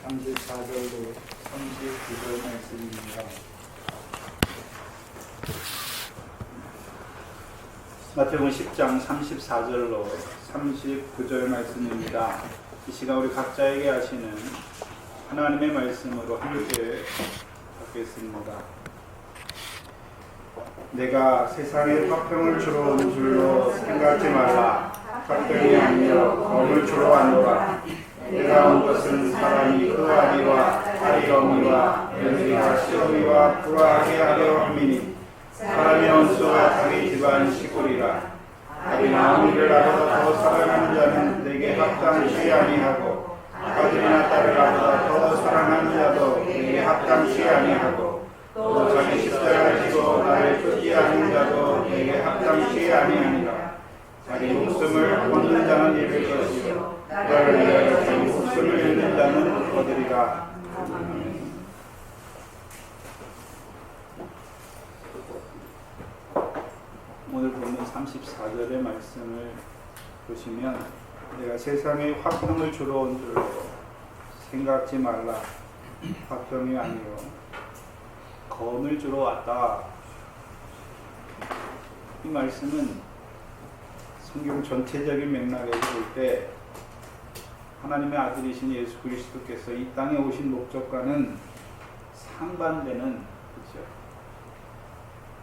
34절로 39절 말씀입니다. 마태복음 10장 34절로 39절 말씀입니다. 이 시간 우리 각자에게 하시는 하나님의 말씀으로 함께 받겠습니다. 내가 세상에 화평을 주러 온 줄로 생각지 말라. 화평이 아니여 검을 주러 왔노라. 내가 온 것은 사람이 그 아비와 아비 어미와 며느리와 시어미와 불화하게 하려 함이니 사람의 원수가 자기 집안 시골이라. 아비나 어미를 나보다 더 사랑하는 자는 내게 합당치 아니하고 아들이나 딸을 나보다 더 사랑하는 자도 내게 합당치 아니하고 또 자기 십자가를 지고 나를 쫓지하는 자도 내게 합당치 아니하니라. 자기 목숨을 얻는 자는 잃을 것이요 나를 위하여 자기 목숨을 잃는 자는 얻으리라. 오늘 보는 34절의 말씀을 보시면 내가 세상에 화평을 주러 온 줄로 생각지 말라. 화평이 아니요 검을 주러 왔다. 이 말씀은 성경 전체적인 맥락에서 볼 때 하나님의 아들이신 예수 그리스도께서 이 땅에 오신 목적과는 상반되는 그렇죠?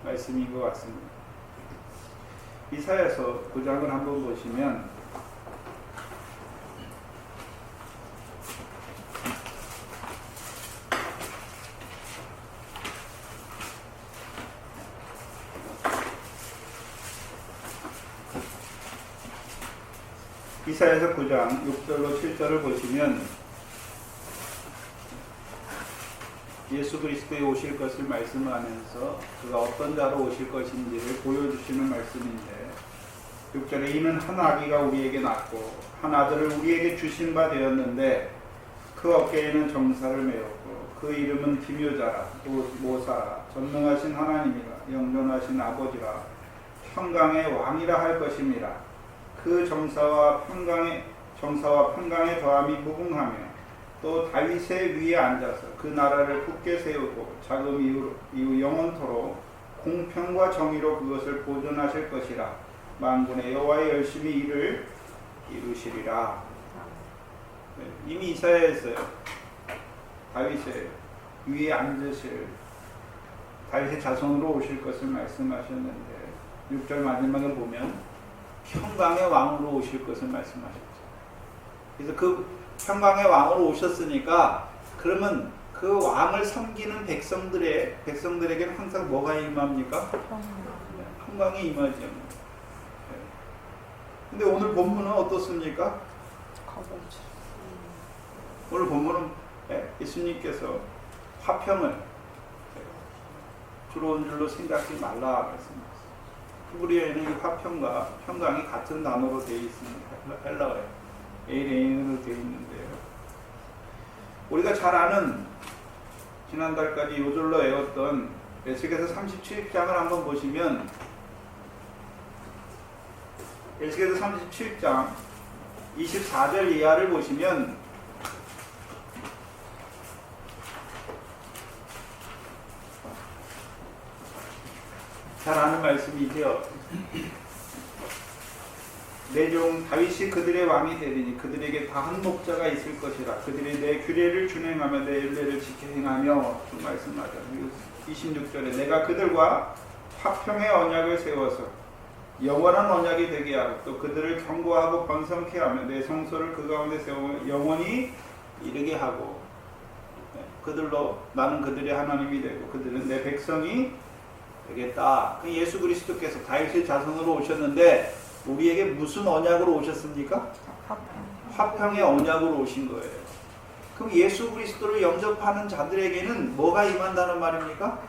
말씀인 것 같습니다. 이사야서 9장을 한번 보시면 이사야서 9장 6절로 7절을 보시면 예수 그리스도의 오실 것을 말씀하면서 그가 어떤 자로 오실 것인지를 보여주시는 말씀인데 6절에 이는 한 아기가 우리에게 낳고 한 아들을 우리에게 주신 바 되었는데 그 어깨에는 정사를 메었고 그 이름은 기묘자라 모사라 전능하신 하나님이라 영존하신 아버지라 평강의 왕이라 할 것임이라. 그 정사와 평강에 더함이 무궁하며 또 다윗의 위에 앉아서 그 나라를 굳게 세우고 자금 이후 영원토록 공평과 정의로 그것을 보존하실 것이라. 만군의 여호와의 열심히 이를 이루시리라. 이미 이사야에서요 다윗의 위에 앉으실 다윗의 자손으로 오실 것을 말씀하셨는데 6절 마지막에 보면 평강의 왕으로 오실 것을 말씀하셨죠. 그래서 그 평강의 왕으로 오셨으니까 그러면 그 왕을 섬기는 백성들에게는 항상 뭐가 임합니까? 평강이 임하죠. 근데 오늘 본문은 어떻습니까? 오늘 본문은 예수님께서 화평을 주로 온 줄로 생각지 말라 말씀하셨습니다. 히브리어에는 이 화평과 평강이 같은 단어로 되어 있습니다. 헬라어에 에이레인으로 되어 있는데요. 우리가 잘 아는 지난달까지 요절로 외웠던 에스겔서 37장을 한번 보시면 에스겔서 37장 24절 이하를 보시면 잘 아는 말씀이죠. 내 종 다윗이 그들의 왕이 되리니 그들에게 다 한 목자가 있을 것이라. 그들이 내 규례를 준행하며 내 율례를 지켜 행하며 말씀하죠. 26절에 내가 그들과 화평의 언약을 세워서 영원한 언약이 되게 하고 또 그들을 견고하고 번성케 하며 내 성소를 그 가운데 세워 영원히 이르게 하고 그들로 나는 그들의 하나님이 되고 그들은 내 백성이 되겠다. 예수 그리스도께서 다윗의 자손으로 오셨는데 우리에게 무슨 언약으로 오셨습니까? 화평의 언약으로 오신 거예요. 그럼 예수 그리스도를 영접하는 자들에게는 뭐가 임한다는 말입니까?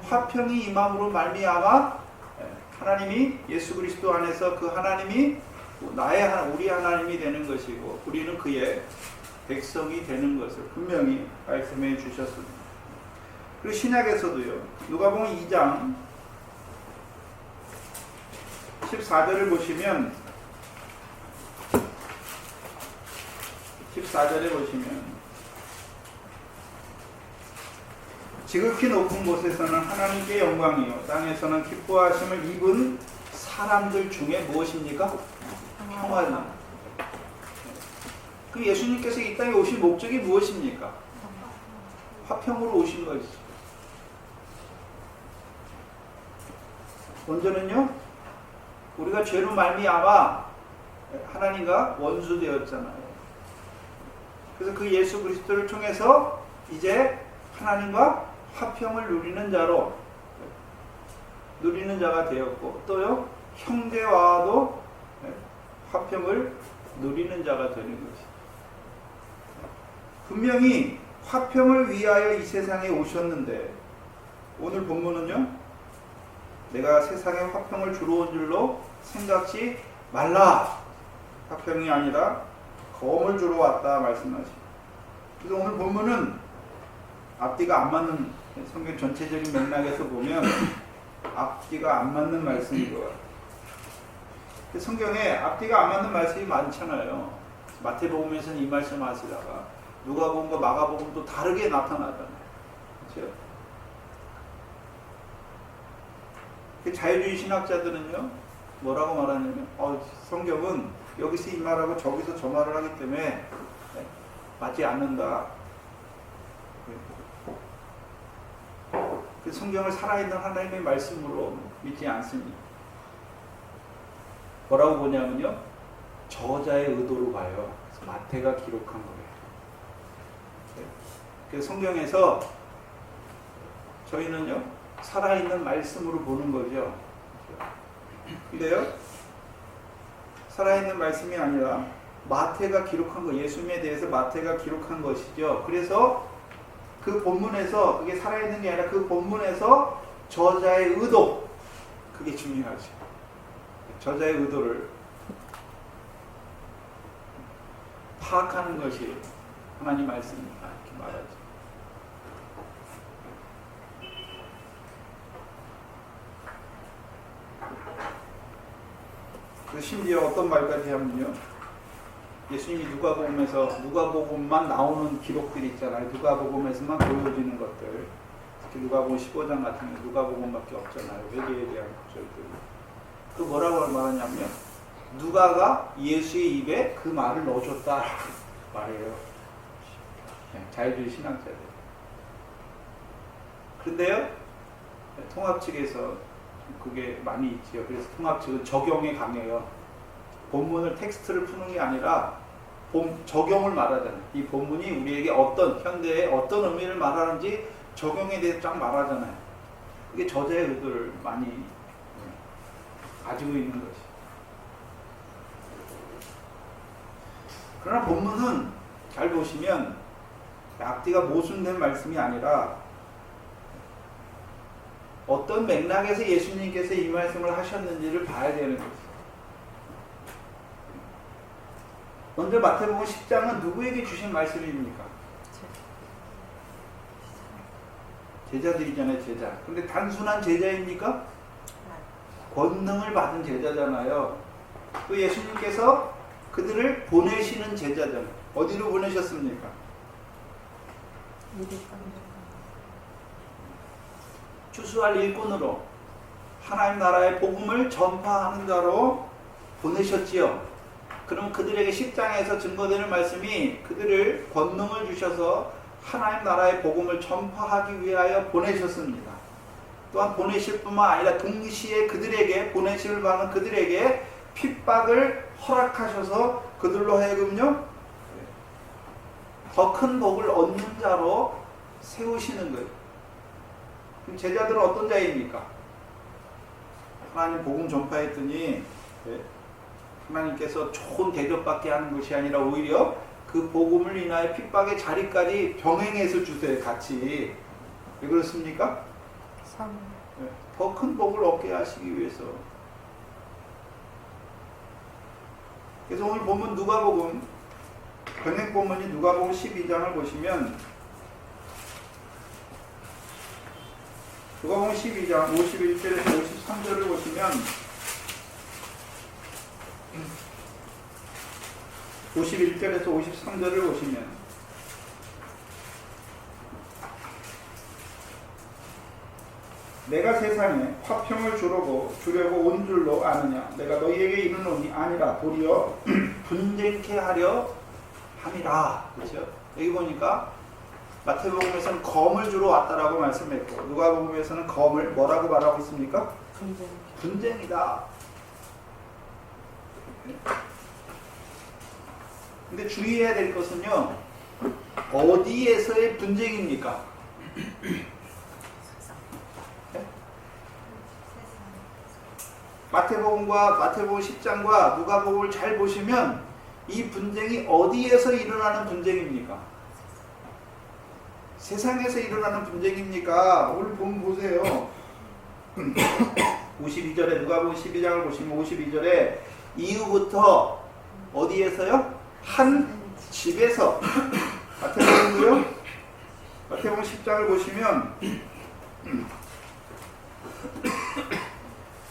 화평이 임함으로 말미암아 하나님이 예수 그리스도 안에서 그 하나님이 우리 하나님이 되는 것이고 우리는 그의 백성이 되는 것을 분명히 말씀해 주셨습니다. 그리고 신약에서도요. 누가복음 2장 14절을 보시면 14절에 보시면 지극히 높은 곳에서는 하나님께 영광이요 땅에서는 기뻐하심을 입은 사람들 중에 무엇입니까? 평화다. 그 예수님께서 이 땅에 오신 목적이 무엇입니까? 화평으로 오신 것이죠. 먼저는요, 우리가 죄로 말미암아 하나님과 원수되었잖아요. 그래서 그 예수 그리스도를 통해서 이제 하나님과 화평을 누리는 자가 되었고, 또요 형제와도 화평을 누리는 자가 되는 것이죠. 분명히 화평을 위하여 이 세상에 오셨는데, 오늘 본문은요, 내가 세상에 화평을 주러 온 줄로 생각지 말라. 화평이 아니라 검을 주러 왔다 말씀하십니다. 그래서 오늘 본문은 앞뒤가 안 맞는, 성경 전체적인 맥락에서 보면 앞뒤가 안 맞는 말씀인 것 같아요. 성경에 앞뒤가 안 맞는 말씀이 많잖아요. 마태복음에서는 이 말씀 하시다가 누가복음과 마가복음도 다르게 나타나잖아요. 그렇죠? 자유주의 신학자들은요, 뭐라고 말하냐면, 성경은 여기서 이 말하고 저기서 저 말을 하기 때문에 맞지 않는다. 그 성경을 살아있는 하나님의 말씀으로 믿지 않습니다. 뭐라고 보냐면요, 저자의 의도로 봐요. 그래서 마태가 기록한 거예요. 그래서 성경에서 저희는요, 살아있는 말씀으로 보는 거죠. 그래요? 살아있는 말씀이 아니라 마태가 기록한 거, 예수님에 대해서 마태가 기록한 것이죠. 그래서 그 본문에서, 그게 살아있는 게 아니라 그 본문에서 저자의 의도, 그게 중요하죠. 저자의 의도를 파악하는 것이 하나님 말씀입니다. 이렇게 말하죠. 심지어 어떤 말까지 하면요, 예수님이 누가복음만 나오는 기록들이 있잖아요. 누가복음에서만 보여지는 것들, 특히 누가복음 15장 같은 게 누가복음밖에 없잖아요. 회개에 대한 구절들. 그 뭐라고 말하냐면, 누가가 예수의 입에 그 말을 넣어줬다 말해요. 자유주의 신학자들. 그런데요, 통합 측에서 그게 많이 있지요. 그래서 통합 측은 적용에 강해요. 본문을 텍스트를 푸는 게 아니라 적용을 말하잖아요. 이 본문이 우리에게 현대에 어떤 의미를 말하는지 적용에 대해서 쫙 말하잖아요. 그게 저자의 의도를 많이 가지고 있는 것이. 그러나 본문은 잘 보시면 앞뒤가 모순된 말씀이 아니라 어떤 맥락에서 예수님께서 이 말씀을 하셨는지를 봐야 되는 거죠. 먼저 마태복음 10장은 누구에게 주신 말씀입니까? 제자들이잖아요, 제자. 근데 단순한 제자입니까? 권능을 받은 제자잖아요. 또 예수님께서 그들을 보내시는 제자잖아요. 어디로 보내셨습니까? 추수할 일꾼으로, 하나님 나라의 복음을 전파하는 자로 보내셨지요. 그럼 그들에게 10장에서 증거되는 말씀이 그들을 권능을 주셔서 하나님 나라의 복음을 전파하기 위하여 보내셨습니다. 또한 보내실 뿐만 아니라 동시에 보내심을 받는 그들에게 핍박을 허락하셔서 그들로 하여금요, 더 큰 복을 얻는 자로 세우시는 거예요. 그럼 제자들은 어떤 자입니까? 하나님 복음 전파했더니 하나님께서 좋은 대접받게 하는 것이 아니라 오히려 그 복음을 인하여 핍박의 자리까지 병행해서 주세요. 같이. 왜 그렇습니까? 더 큰 복을 얻게 하시기 위해서. 그래서 오늘 보면 누가복음, 번역 본문이 누가복음 12장을 보시면, 누가복음 12장 51절에서 53절을 보시면, 51절에서 53절을 보시면, 내가 세상에 화평을 주려고 온 줄로 아느냐. 내가 너희에게 이르노니 아니라 도리어 분쟁케 하려 함이라. 그렇죠? 여기 보니까 마태복음에서는 검을 주러 왔다라고 말씀했고, 누가복음에서는 검을 뭐라고 말하고 있습니까? 분쟁이다. 근데 주의해야 될 것은요, 어디에서의 분쟁입니까? 네? 마태복음 10장과 누가복음을 잘 보시면 이 분쟁이 어디에서 일어나는 분쟁입니까? 세상에서 일어나는 분쟁입니까? 오늘 보세요. 52절에 누가복음 12장을 보시면 52절에 이후부터 어디에서요? 한 집에서. 마태복음도요? 마태복음 10장을 보시면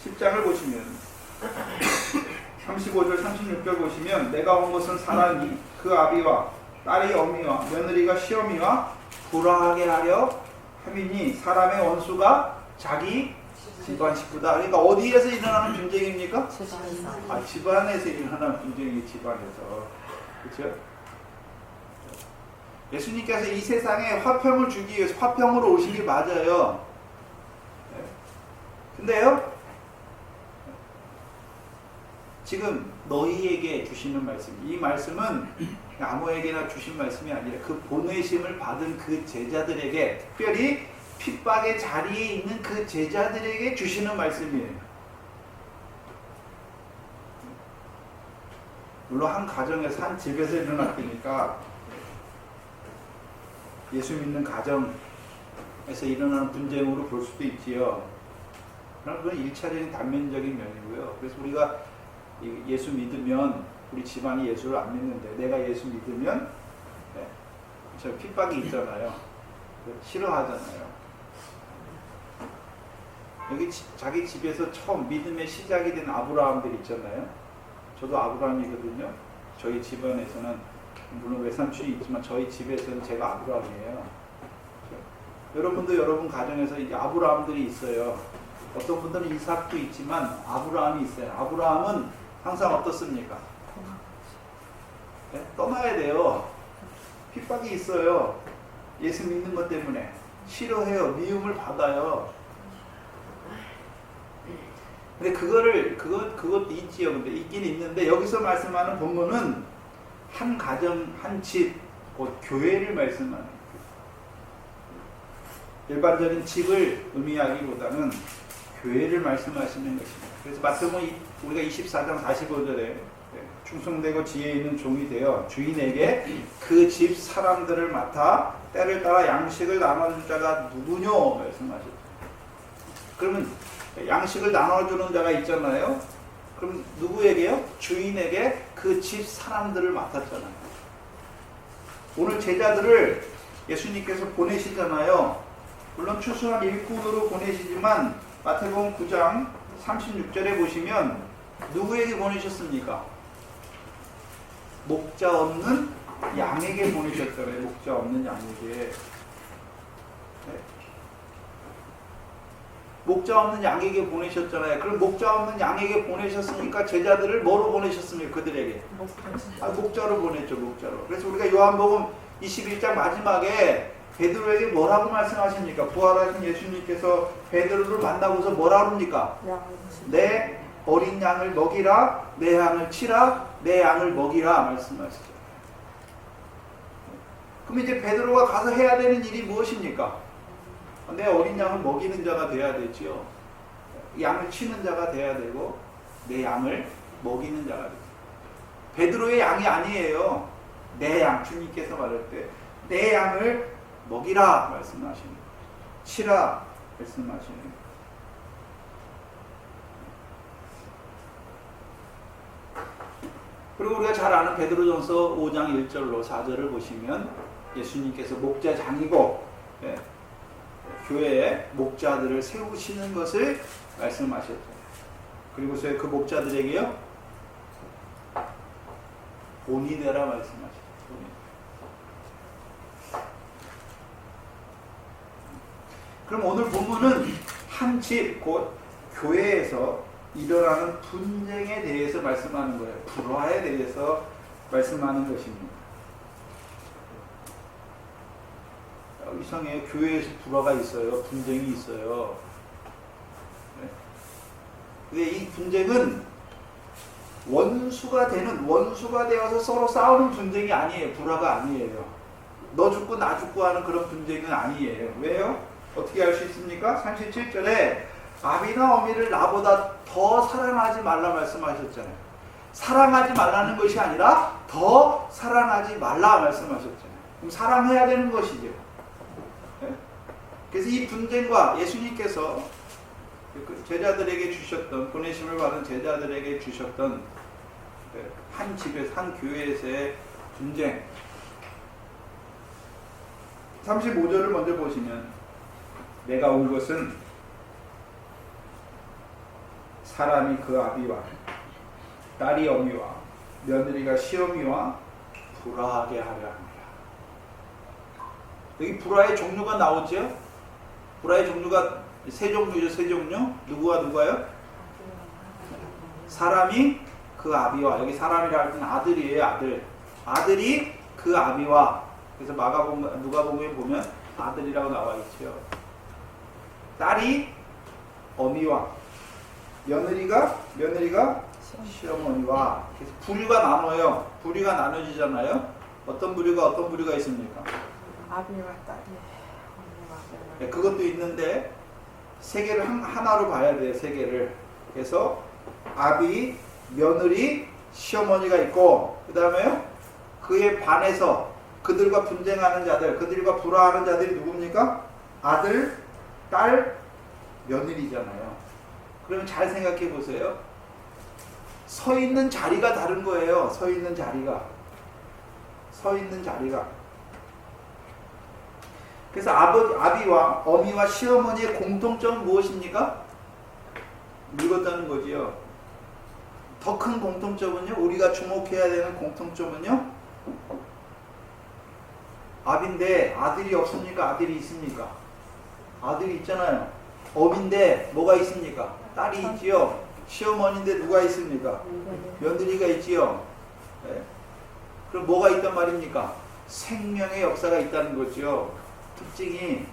10장을 보시면 35절 36절 보시면 내가 온 것은 사람이 그 아비와 딸이 어미와 며느리가 시어미와 불화하게 하려 함이니 사람의 원수가 자기 집안 식구다. 그러니까 어디에서 일어나는 분쟁입니까? 집안에서. 집안에서 일어나는 분쟁이 집안에서. 그렇죠? 예수님께서 이 세상에 화평을 주기 위해서 화평으로 오신 게 맞아요. 근데요, 지금 너희에게 주시는 말씀, 이 말씀은 아무에게나 주신 말씀이 아니라 그 보내심을 받은 그 제자들에게, 특별히 핍박의 자리에 있는 그 제자들에게 주시는 말씀이에요. 물론 한 가정에서, 한 집에서 일어났으니까 예수 믿는 가정에서 일어나는 분쟁으로 볼 수도 있지요. 그럼 그건 1차적인 단면적인 면이고요. 그래서 우리가 예수 믿으면, 우리 집안이 예수를 안 믿는데 내가 예수 믿으면 저 핍박이 있잖아요. 싫어하잖아요. 여기 자기 집에서 처음 믿음의 시작이 된 아브라함들 있잖아요. 저도 아브라함이거든요. 저희 집안에서는 물론 외삼촌이 있지만 저희 집에서는 제가 아브라함이에요. 여러분도 여러분 가정에서 이제 아브라함들이 있어요. 어떤 분들은 이삭도 있지만 아브라함이 있어요. 아브라함은 항상 어떻습니까? 네? 떠나야 돼요. 핍박이 있어요. 예수 믿는 것 때문에 싫어해요. 미움을 받아요. 근데 그것도 있지요. 근데 있긴 있는데 여기서 말씀하는 본문은 한 가정, 한 집, 곧 교회를 말씀하는 거예요. 일반적인 집을 의미하기보다는 교회를 말씀하시는 것입니다. 그래서 마태복음 우리가 24장 45절에 충성되고 지혜 있는 종이 되어 주인에게 그 집 사람들을 맡아 때를 따라 양식을 나눠줄 자가 누구뇨? 말씀하셨죠. 그러면 양식을 나눠주는 자가 있잖아요. 그럼 누구에게요? 주인에게 그 집 사람들을 맡았잖아요. 오늘 제자들을 예수님께서 보내시잖아요. 물론 추수한 일꾼으로 보내시지만 마태복음 9장 36절에 보시면 누구에게 보내셨습니까? 목자 없는 양에게 보내셨잖아요. 목자 없는 양에게. 네. 목자 없는 양에게 보내셨잖아요. 그럼 목자 없는 양에게 보내셨으니까 제자들을 뭐로 보내셨습니까? 그들에게? 목자로 보냈죠. 목자로. 그래서 우리가 요한복음 21장 마지막에 베드로에게 뭐라고 말씀하십니까? 부활하신 예수님께서 베드로를 만나고서 뭐라고 합니까? 내 어린 양을 먹이라, 내 양을 치라, 내 양을 먹이라 말씀하시죠. 그럼 이제 베드로가 가서 해야 되는 일이 무엇입니까? 내 어린 양을 먹이는 자가 돼야 되지요. 양을 치는 자가 돼야 되고 내 양을 먹이는 자가 되죠. 베드로의 양이 아니에요. 내 양, 주님께서 말할 때 내 양을 먹이라 말씀하시는 거예요. 치라 말씀하시는 거예요. 그리고 우리가 잘 아는 베드로전서 5장 1절로 4절을 보시면 예수님께서 목자장이고 교회에 목자들을 세우시는 것을 말씀하셨죠. 그리고서 그 목자들에게요 본이 되라 말씀하셨죠. 그럼 오늘 본문은 한 집, 곧 교회에서 일어나는 분쟁에 대해서 말씀하는 거예요. 불화에 대해서 말씀하는 것입니다. 이상해요. 교회에서 불화가 있어요. 분쟁이 있어요. 근데 이 분쟁은 원수가 되어서 서로 싸우는 분쟁이 아니에요. 불화가 아니에요. 너 죽고 나 죽고 하는 그런 분쟁은 아니에요. 왜요? 어떻게 알 수 있습니까? 37절에 아비나 어미를 나보다 더 사랑하지 말라 말씀하셨잖아요. 사랑하지 말라는 것이 아니라 더 사랑하지 말라 말씀하셨잖아요. 그럼 사랑해야 되는 것이죠. 네? 그래서 이 분쟁과 예수님께서 제자들에게 주셨던, 보내심을 받은 제자들에게 주셨던 한 집에서, 한 교회에서의 분쟁. 35절을 먼저 보시면, 내가 온 것은 사람이 그 아비와 딸이 어미와 며느리가 시어미와 불화하게 하려 합니다. 여기 불화의 종류가 나오죠? 불화의 종류가 세 종류죠. 세 종류. 누구와요? 사람이 그 아비와, 여기 사람이라 할 때는 아들이에요. 아들이 그 아비와. 그래서 누가복음에 보면 아들이라고 나와 있죠. 딸이 어미와, 며느리가 시어머니와. 그래서 부류가 나눠요. 부류가 나눠지잖아요. 어떤 부류가 있습니까? 아비와 딸이. 네, 그것도 있는데 세 개를 하나로 봐야 돼요. 세 개를. 그래서 아비, 며느리, 시어머니가 있고, 그 다음에요, 그에 반해서 그들과 분쟁하는 자들, 그들과 불화하는 자들이 누굽니까? 아들, 딸, 며느리잖아요. 그러면 잘 생각해 보세요. 서 있는 자리가 다른 거예요. 서 있는 자리가. 그래서 아비와 어미와 시어머니의 공통점은 무엇입니까? 늙었다는 거지요. 더 큰 공통점은요, 우리가 주목해야 되는 공통점은요, 아비인데 아들이 없습니까? 아들이 있습니까? 아들이 있잖아요. 어미인데 뭐가 있습니까? 딸이 있지요. 시어머니인데 누가 있습니까? 며느리가 있지요. 네. 그럼 뭐가 있단 말입니까? 생명의 역사가 있다는 거죠. 특징이,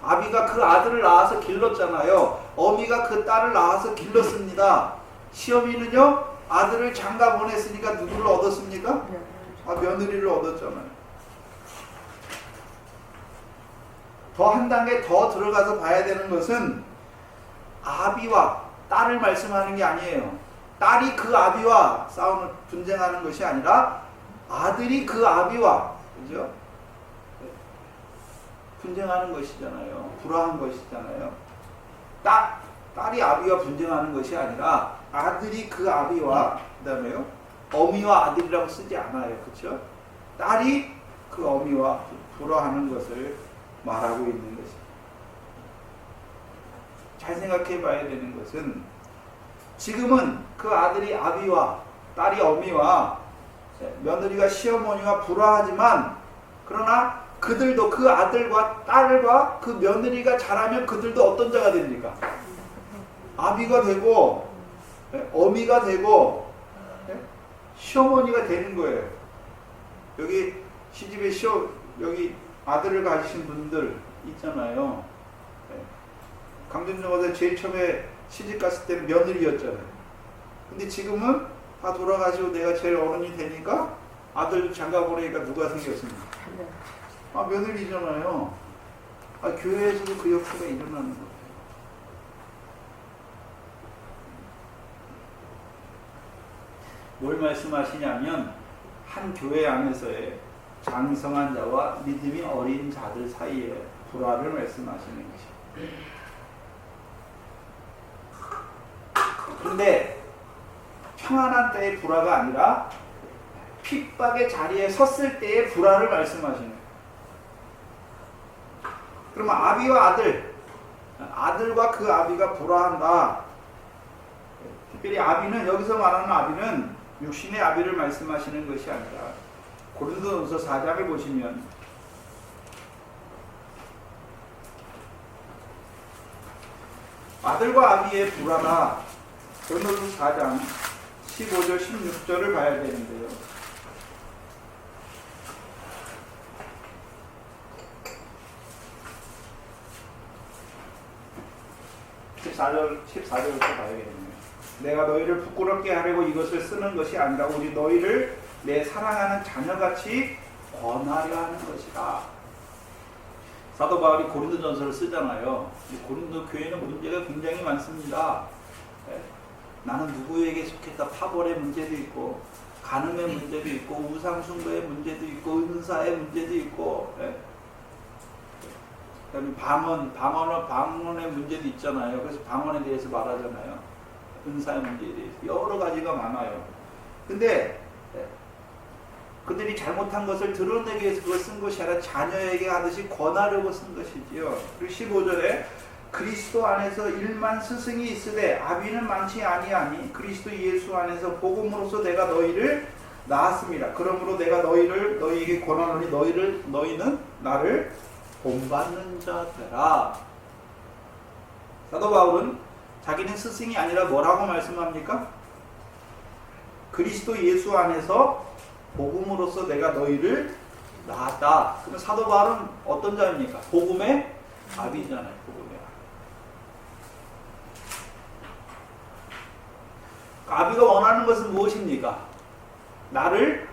아비가 그 아들을 낳아서 길렀잖아요. 어미가 그 딸을 낳아서 길렀습니다. 시어미는요, 아들을 장가 보냈으니까 누구를 얻었습니까? 며느리를 얻었잖아요. 더 한 단계 더 들어가서 봐야 되는 것은 아비와 딸을 말씀하는 게 아니에요. 딸이 그 아비와 분쟁하는 것이 아니라 아들이 그 아비와, 그죠? 분쟁하는 것이잖아요. 불화한 것이잖아요. 딸이 아비와 분쟁하는 것이 아니라 아들이 그 아비와, 그 다음에요, 어미와 아들이라고 쓰지 않아요. 그렇죠? 딸이 그 어미와 불화하는 것을 말하고 있는 것입니다. 잘 생각해 봐야 되는 것은, 지금은 그 아들이 아비와 딸이 어미와 며느리가 시어머니와 불화하지만, 그러나 그들도, 그 아들과 딸과 그 며느리가 자라면 그들도 어떤 자가 됩니까? 아비가 되고, 어미가 되고, 시어머니가 되는 거예요. 여기 시집에 여기 아들을 가지신 분들 있잖아요. 강준정어제 제일 처음에 시집 갔을 때는 며느리였잖아요. 근데 지금은 다 돌아가시고 내가 제일 어른이 되니까 아들 장가 보내니까 누가 생겼습니까? 며느리잖아요. 교회에서도 그 역사가 일어나는 거예요. 뭘 말씀하시냐면, 한 교회 안에서의 장성한 자와 믿음이 어린 자들 사이에 불화를 말씀하시는 것입니다. 그런데 평안한 때의 불화가 아니라 핍박의 자리에 섰을 때의 불화를 말씀하시는 거예요. 그러면 아비와 아들과 그 아비가 불화한다. 특별히 아비는, 여기서 말하는 아비는 육신의 아비를 말씀하시는 것이 아니라, 고린도전서 4장을 보시면 아들과 아비의 불화가 고린도서 4장 15절 16절을 봐야 되는데요. 14절부터 봐야겠네요. 내가 너희를 부끄럽게 하려고 이것을 쓰는 것이 아니라 오직 너희를 내 사랑하는 자녀같이 권하려 하는 것이다. 사도 바울이 고린도전서를 쓰잖아요. 고린도 교회는 문제가 굉장히 많습니다. 나는 누구에게 속했다. 파벌의 문제도 있고, 간음의 문제도 있고, 우상숭배의 문제도 있고, 은사의 문제도 있고, 그다음에 방언의 문제도 있잖아요. 그래서 방언에 대해서 말하잖아요. 은사의 문제에 대해서 여러 가지가 많아요. 근데 그들이 잘못한 것을 드러내기 위해서 그걸 쓴 것이 아니라 자녀에게 하듯이 권하려고 쓴 것이지요. 그리고 15절에 그리스도 안에서 일만 스승이 있으되 아비는 많지 아니하니 그리스도 예수 안에서 복음으로써 내가 너희를 낳았습니다. 그러므로 내가 너희에게 권하노니 너희는 나를 본받는 자 되라. 사도 바울은 자기는 스승이 아니라 뭐라고 말씀합니까? 그리스도 예수 안에서 복음으로써 내가 너희를 낳았다. 그럼 사도 바울은 어떤 자입니까? 복음의 아비잖아요. 복음의 아비. 아비가 원하는 것은 무엇입니까? 나를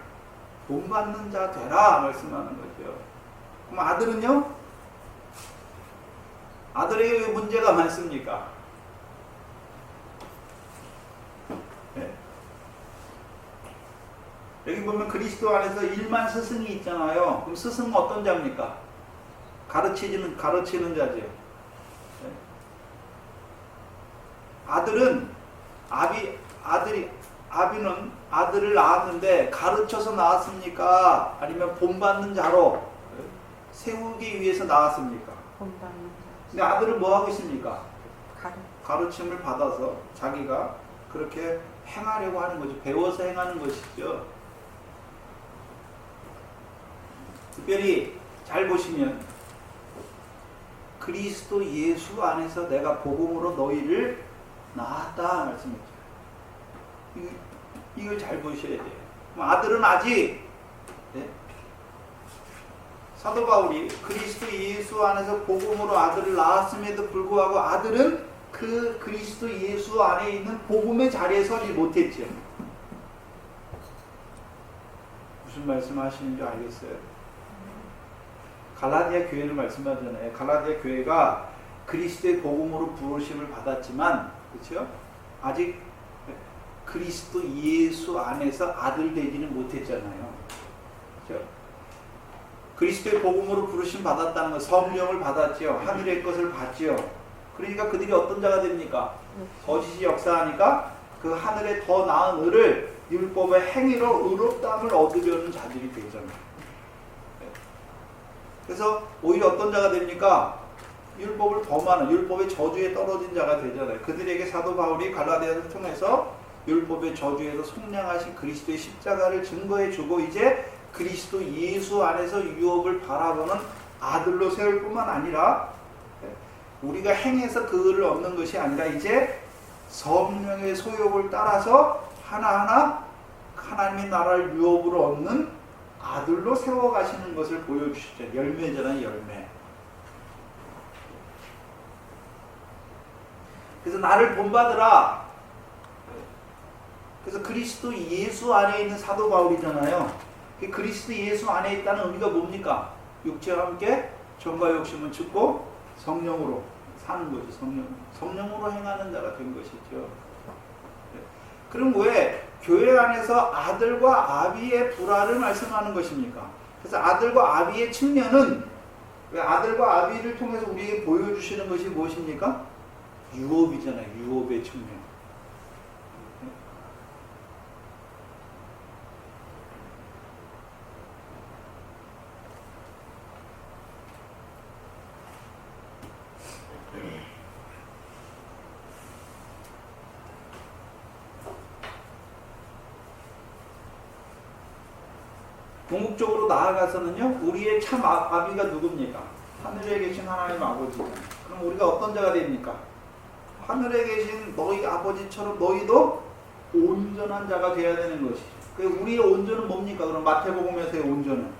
본받는 자 되라 말씀하는 거죠. 그럼 아들은요? 아들에게 왜 문제가 많습니까? 네. 여기 보면 그리스도 안에서 일만 스승이 있잖아요. 그럼 스승은 어떤 자입니까? 가르치는 자죠. 네. 아비는 아들을 낳았는데 가르쳐서 낳았습니까? 아니면 본받는 자로 세우기 위해서 낳았습니까? 본받는 자. 근데 아들은 뭐 하고 있습니까? 가르침을 받아서 자기가 그렇게 행하려고 하는 거죠. 배워서 행하는 것이죠. 특별히 잘 보시면 그리스도 예수 안에서 내가 복음으로 너희를 낳았다 말씀했죠. 이걸 잘 보셔야 돼요. 아들은 아직 사도 바울이 그리스도 예수 안에서 복음으로 아들을 낳았음에도 불구하고 아들은 그 그리스도 예수 안에 있는 복음의 자리에 서지 못했죠. 무슨 말씀 하시는지 알겠어요? 갈라디아 교회를 말씀하잖아요. 갈라디아 교회가 그리스도의 복음으로 부르심을 받았지만, 그렇죠? 아직 그리스도 예수 안에서 아들 되지는 못했잖아요. 그렇죠? 그리스도의 복음으로 부르심 받았다는 것, 성령을 받았지요. 하늘의 것을 봤지요. 그러니까 그들이 어떤 자가 됩니까? 거짓이 역사하니까 그 하늘에 더 나은 의를 율법의 행위로 의롭다함을 얻으려는 자들이 되잖아요. 그래서 오히려 어떤 자가 됩니까? 율법을 범하는, 율법의 저주에 떨어진 자가 되잖아요. 그들에게 사도 바울이 갈라디아를 통해서 율법의 저주에서 속량하신 그리스도의 십자가를 증거해주고 이제 그리스도 예수 안에서 유업을 바라보는 아들로 세울 뿐만 아니라 우리가 행해서 그 의를 얻는 것이 아니라 이제 성령의 소욕을 따라서 하나하나 하나님의 나라를 유업으로 얻는 아들로 세워가시는 것을 보여주시죠. 열매잖아요. 열매. 그래서 나를 본받으라. 그래서 그리스도 예수 안에 있는 사도 바울이잖아요. 그리스도 예수 안에 있다는 의미가 뭡니까? 육체와 함께 정과 욕심은 죽고 성령으로 사는 거죠. 성령으로 행하는 자가 된 것이죠. 그럼 왜 교회 안에서 아들과 아비의 불화를 말씀하는 것입니까? 그래서 아들과 아비의 측면은 왜 아들과 아비를 통해서 우리에게 보여주시는 것이 무엇입니까? 유업이잖아요. 유업의 측면. 궁극적으로 나아가서는요, 우리의 참 아비가 누굽니까? 하늘에 계신 하나님 아버지잖아요. 그럼 우리가 어떤 자가 됩니까? 하늘에 계신 너희 아버지처럼 너희도 온전한 자가 되어야 되는 것이죠. 우리의 온전은 뭡니까? 그럼 마태복음에서의 온전은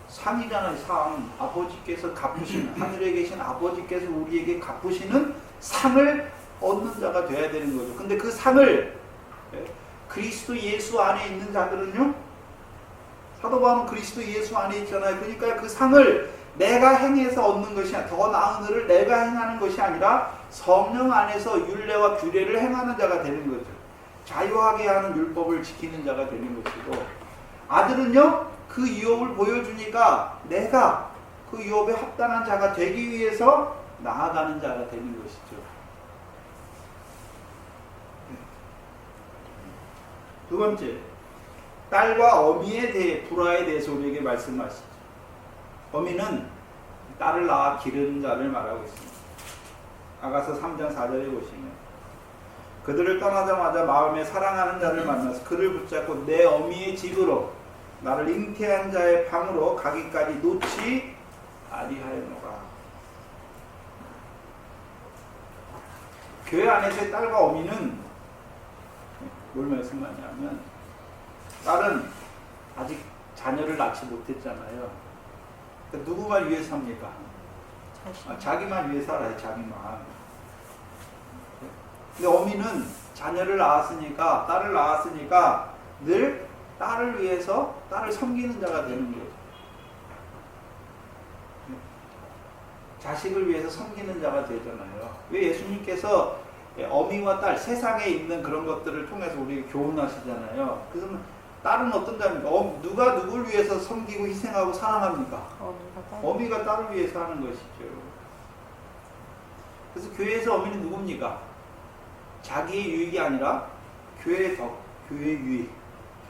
상이잖아요. 상. 아버지께서 갚으시는, 하늘에 계신 아버지께서 우리에게 갚으시는 상을 얻는 자가 되어야 되는 거죠. 근데 그 상을 그리스도 예수 안에 있는 자들은요, 사도 바울은 그리스도 예수 안에 있잖아요. 그러니까 그 상을 내가 행해서 얻는 것이 아니라, 더 나은 일을 내가 행하는 것이 아니라 성령 안에서 율례와 규례를 행하는 자가 되는 거죠. 자유하게 하는 율법을 지키는 자가 되는 것이고, 아들은요 그 유업을 보여주니까 내가 그 유업에 합당한 자가 되기 위해서 나아가는 자가 되는 것이죠. 두 번째, 딸과 어미에 대해, 불화에 대해서 우리에게 말씀하시죠. 어미는 딸을 낳아 기르는 자를 말하고 있습니다. 아가서 3장 4절에 보시면, 그들을 떠나자마자 마음에 사랑하는 자를 만나서 그를 붙잡고 내 어미의 집으로, 나를 잉태한 자의 방으로 가기까지 놓지 아니하였노라. 교회 안에서의 딸과 어미는 뭘 말씀하냐면, 딸은 아직 자녀를 낳지 못했잖아요. 그러니까 누구만 위해서 삽니까? 자기만 위해 살아요. 자기만. 근데 어미는 자녀를 낳았으니까, 딸을 낳았으니까 늘 딸을 위해서, 딸을 섬기는 자가 되는 거죠. 자식을 위해서 섬기는 자가 되잖아요. 왜 예수님께서 어미와 딸, 세상에 있는 그런 것들을 통해서 우리에게 교훈하시잖아요. 그래서 딸은 어떤 자입니까? 누가 누굴 위해서 섬기고 희생하고 사랑합니까? 어미가 딸을 위해서 하는 것이죠. 그래서 교회에서 어미는 누굽니까? 자기의 유익이 아니라 교회의 덕, 교회의 유익,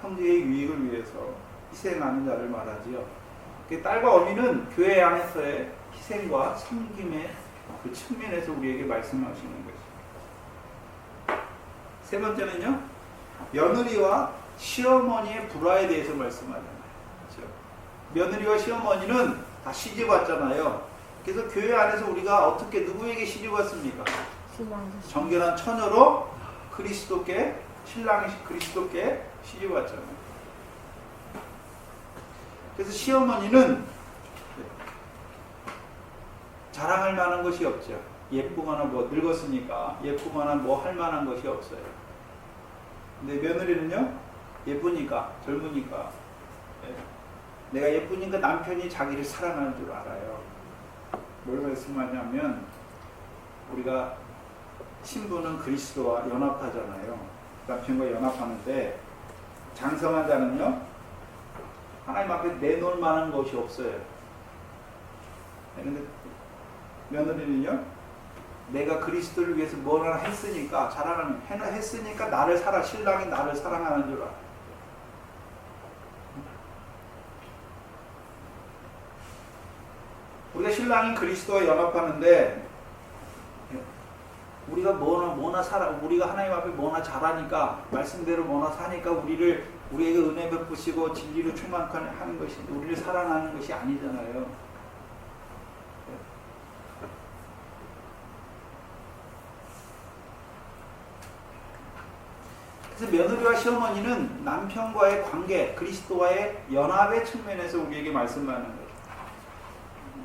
형제의 유익을 위해서 희생하는 자를 말하지요. 딸과 어미는 교회 안에서의 희생과 섬김의 그 측면에서 우리에게 말씀하시는 것입니다. 세 번째는요, 며느리와 시어머니의 불화에 대해서 말씀하잖아요. 그렇죠? 며느리와 시어머니는 다 시집 왔잖아요. 그래서 교회 안에서 우리가 어떻게 누구에게 시집 왔습니까? 정결한 처녀로 그리스도께, 신랑이 그리스도께 시집 왔잖아요. 그래서 시어머니는 자랑할 만한 것이 없죠. 예쁘거나 뭐 늙었으니까 예쁘거나 뭐 할 만한 것이 없어요. 근데 며느리는요, 예쁘니까, 젊으니까, 내가 예쁘니까 남편이 자기를 사랑하는 줄 알아요. 뭘 말씀하냐면, 우리가 신부는 그리스도와 연합하잖아요. 남편과 연합하는데, 장성한 자는요, 하나님 앞에 내놓을 만한 것이 없어요. 근데 며느리는요, 내가 그리스도를 위해서 뭐나 했으니까, 자랑하는, 했으니까 나를 신랑이 나를 사랑하는 줄 알아. 우리가 신랑이 그리스도와 연합하는데, 우리가 뭐나 우리가 하나님 앞에 뭐나 잘하니까, 말씀대로 뭐나 사니까 우리에게 은혜 베푸시고 진리로 충만하는 것이, 우리를 사랑하는 것이 아니잖아요. 그래서 며느리와 시어머니는 남편과의 관계, 그리스도와의 연합의 측면에서 우리에게 말씀하는 거죠.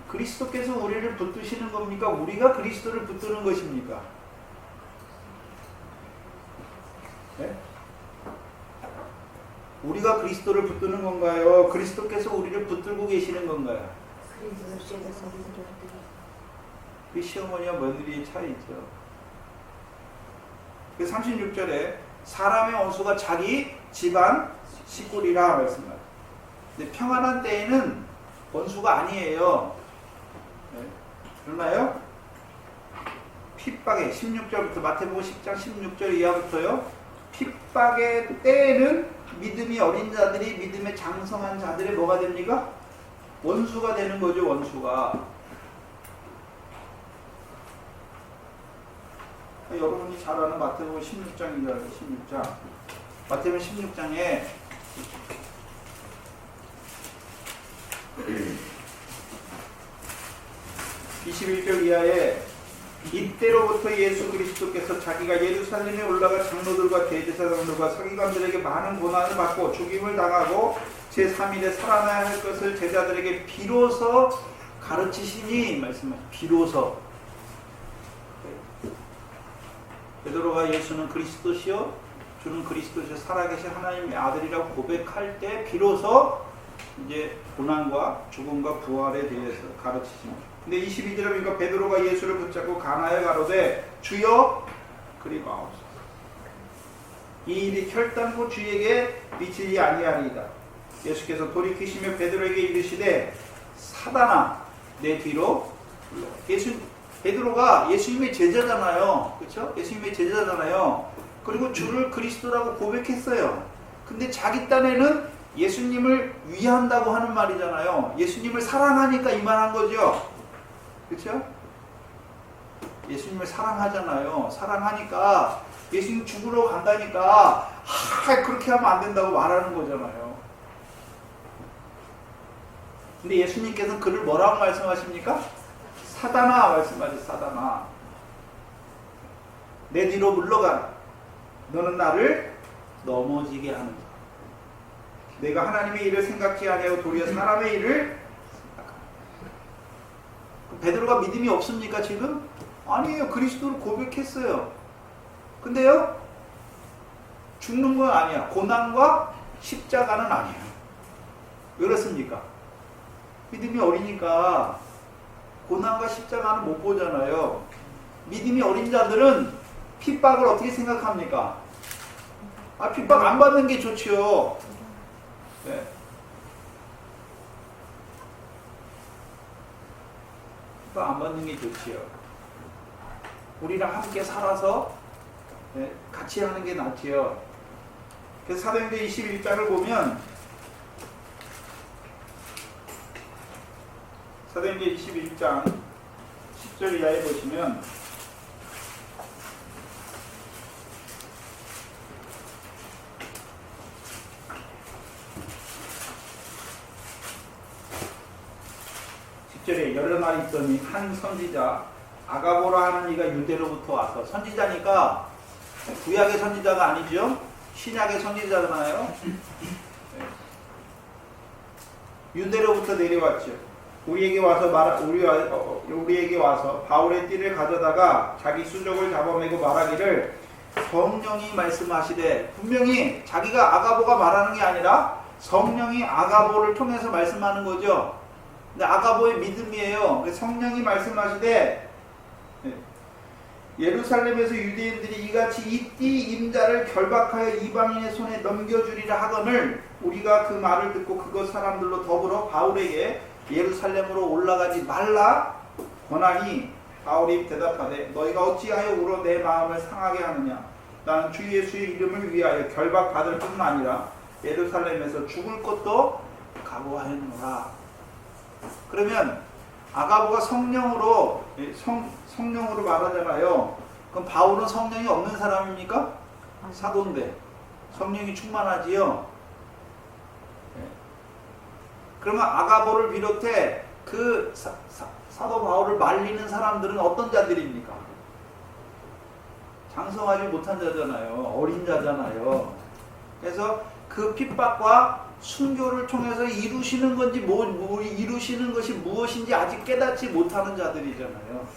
그리스도께서 우리를 붙드시는 겁니까? 우리가 그리스도를 붙드는 것입니까? 네? 우리가 그리스도를 붙드는 건가요? 그리스도께서 우리를 붙들고 계시는 건가요? 그 시어머니와 며느리의 차이죠. 그 36절에 사람의 원수가 자기 집안 식구리라 말씀합니다. 근데 평안한 때에는 원수가 아니에요. 네. 그러나요? 핍박의 16절부터, 마태복음 10장 16절 이하부터요, 핍박의 때에는 믿음이 어린 자들이, 믿음에 장성한 자들의 뭐가 됩니까? 원수가 되는 거죠. 원수가. 여러분이 잘 아는 마태복음 16장이잖아요. 16장. 마태복음 16장에 21절 이하에 이때로부터 예수 그리스도께서 자기가 예루살렘에 올라가 장로들과 대제사장들과 서기관들에게 많은 고난을 받고 죽임을 당하고 제3일에 살아나야 할 것을 제자들에게 비로소 가르치시니 말씀하십니다. 비로소 베드로가 예수는 그리스도시요 주는 그리스도시요 살아계신 하나님의 아들이라고 고백할 때 비로소 이제 고난과 죽음과 부활에 대해서 가르치십니다. 근데 22절에 보니까 베드로가 예수를 붙잡고 가나에 가로되 주여 그리 마옵소서. 이 일이 결단코 주에게 미치지 아니하리이다. 예수께서 돌이키시며 베드로에게 이르시되 사단아 내 뒤로 물러가. 베드로가 예수님의 제자잖아요. 그렇죠? 예수님의 제자잖아요. 그리고 주를 그리스도라고 고백했어요. 근데 자기 딴에는 예수님을 위한다고 하는 말이잖아요. 예수님을 사랑하니까 이 말 한 거죠. 그렇죠? 예수님을 사랑하잖아요. 사랑하니까 예수님 죽으러 간다니까 그렇게 하면 안 된다고 말하는 거잖아요. 근데 예수님께서는 그를 뭐라고 말씀하십니까? 사단아 말씀하지. 사단아 내 뒤로 물러가라. 너는 나를 넘어지게 하는 자. 내가 하나님의 일을 생각지 아니하고 도리어 사람의 일을 생각한다. 베드로가 믿음이 없습니까 지금? 아니에요. 그리스도를 고백했어요. 근데요 죽는 건 아니야. 고난과 십자가는 아니에요. 왜 그렇습니까? 믿음이 어리니까 고난과 십자가는 못 보잖아요. 믿음이 어린 자들은 핍박을 어떻게 생각합니까? 핍박 안 받는 게 좋지요. 네. 핍박 안 받는 게 좋지요. 우리랑 함께 살아서 같이 하는 게 낫지요. 그래서 사도행전 21장을 보면 사도행전 21장 10절 이하에 보시면 여러 날 있더니 한 선지자 아가보라 하는 이가 유대로부터 와서 선지자니까 구약의 선지자가 아니죠. 신약의 선지자잖아요. 유대로부터 내려왔죠. 우리에게 와서 바울의 띠를 가져다가 자기 수족을 잡아매고 말하기를 성령이 말씀하시되 분명히 자기가 아가보가 말하는 게 아니라 성령이 아가보를 통해서 말씀하는 거죠. 근데 아가보의 믿음이에요. 성령이 말씀하시되 예루살렘에서 유대인들이 이같이 이 띠 임자를 결박하여 이방인의 손에 넘겨주리라 하거늘 우리가 그 말을 듣고 그것 사람들로 더불어 바울에게 예루살렘으로 올라가지 말라 권하니 바울이 대답하되 너희가 어찌하여 울어 내 마음을 상하게 하느냐. 나는 주 예수의 이름을 위하여 결박받을 뿐 아니라 예루살렘에서 죽을 것도 각오하였노라. 그러면 아가보가 성령으로 말하잖아요. 그럼 바울은 성령이 없는 사람입니까? 사도인데 성령이 충만하지요. 그러면 아가보를 비롯해 그 사도 바울을 말리는 사람들은 어떤 자들입니까? 장성하지 못한 자잖아요. 어린 자잖아요. 그래서 그 핍박과 순교를 통해서 이루시는 건지 이루시는 것이 무엇인지 아직 깨닫지 못하는 자들이잖아요.